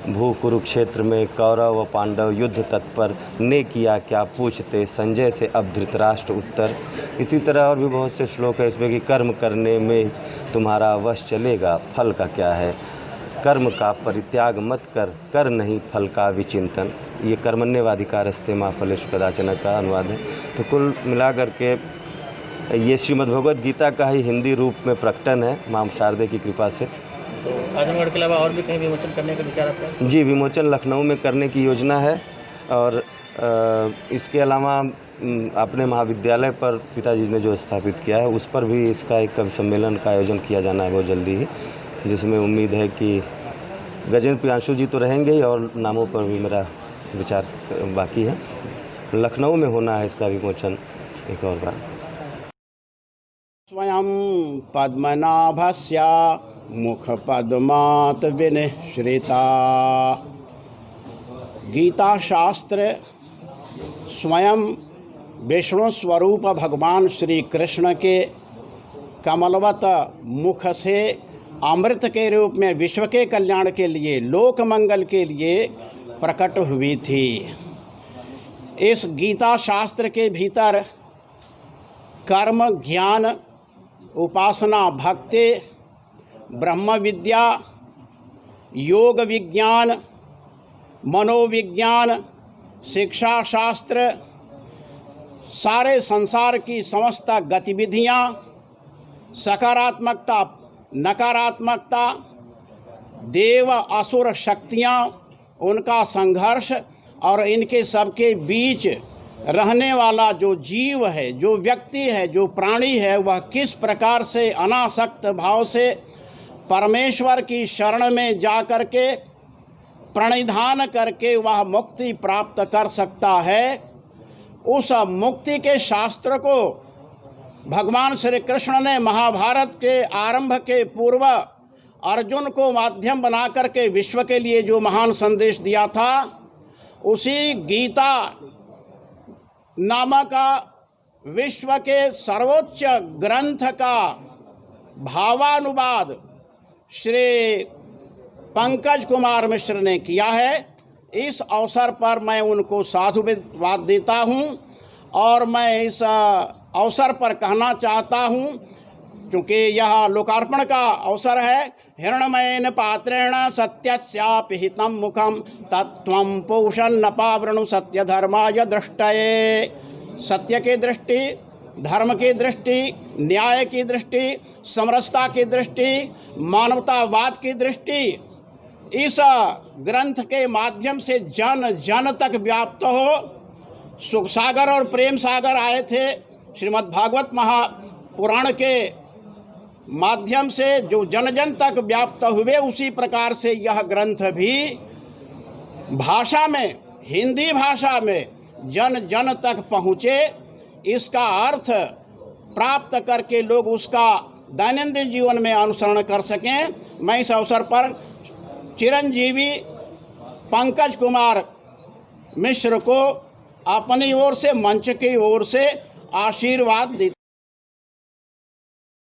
Speaker 1: भू कुरुक्षेत्र में कौरव व पांडव युद्ध तत्पर, ने किया क्या पूछते संजय से अब धृतराष्ट्र उत्तर। इसी तरह और भी बहुत से श्लोक है इसमें कि कर्म करने में तुम्हारा वश चलेगा, फल का क्या है, कर्म का परित्याग मत कर, कर नहीं फल का विचिंतन। ये कर्मण्यवाधिकारस्ते मा फलेषु कदाचन का अनुवाद है। तो कुल मिलाकर के ये श्रीमद् भगवद गीता का ही हिंदी रूप में प्रकटन है मां शारदे की कृपा से।
Speaker 2: तो आजमगढ़ के अलावा और भी कहीं विमोचन करने का विचार आपका है? जी, विमोचन लखनऊ में करने की योजना है और इसके अलावा अपने महाविद्यालय पर पिताजी ने जो स्थापित किया है उस पर भी इसका एक कवि सम्मेलन का आयोजन किया जाना है बहुत जल्दी ही, जिसमें उम्मीद है कि गजेंद्र प्रियांशु जी तो रहेंगे ही और नामों पर भी मेरा विचार बाकी है। लखनऊ में होना है इसका विमोचन एक और बार।
Speaker 4: स्वयं पद्मनाभस्य मुखपद्मात् विनिश्रिता, गीताशास्त्र स्वयं विष्णु स्वरूप भगवान श्री कृष्ण के कमलवत मुख से अमृत के रूप में विश्व के कल्याण के लिए, लोक मंगल के लिए प्रकट हुई थी। इस गीता शास्त्र के भीतर कर्म, ज्ञान, उपासना, भक्ति, ब्रह्म विद्या, योग विज्ञान, मनोविज्ञान, शिक्षा शास्त्र, सारे संसार की समस्त गतिविधियाँ, सकारात्मकता, नकारात्मकता, देव असुर शक्तियाँ, उनका संघर्ष और इनके सबके बीच रहने वाला जो जीव है, जो व्यक्ति है, जो प्राणी है, वह किस प्रकार से अनासक्त भाव से परमेश्वर की शरण में जा कर के प्रणिधान करके वह मुक्ति प्राप्त कर सकता है। उस मुक्ति के शास्त्र को भगवान श्री कृष्ण ने महाभारत के आरंभ के पूर्व अर्जुन को माध्यम बना करके विश्व के लिए जो महान संदेश दिया था, उसी गीता नामक विश्व के सर्वोच्च ग्रंथ का भावानुवाद श्री पंकज कुमार मिश्र ने किया है। इस अवसर पर मैं उनको साधुवाद देता हूं और मैं इस अवसर पर कहना चाहता हूं, क्योंकि यह लोकार्पण का अवसर है, हिरण्मयेन पात्रेण सत्यस्यापि हितं मुखं तत्त्वं पोषन्न पावृणु सत्य धर्माय दृष्टये। सत्य की दृष्टि, धर्म की दृष्टि, न्याय की दृष्टि, समरसता की दृष्टि, मानवतावाद की दृष्टि इस ग्रंथ के माध्यम से जन जन तक व्याप्त हो। सुख सागर और प्रेम सागर आए थे श्रीमद् भागवत महापुराण के माध्यम से जो जन जन तक व्याप्त हुए, उसी प्रकार से यह ग्रंथ भी भाषा में, हिंदी भाषा में जन जन तक पहुँचे, इसका अर्थ प्राप्त करके लोग उसका दैनंदिन जीवन में अनुसरण कर सकें। मैं इस अवसर पर चिरंजीवी पंकज कुमार मिश्र को अपनी ओर से, मंच की ओर से आशीर्वाद देता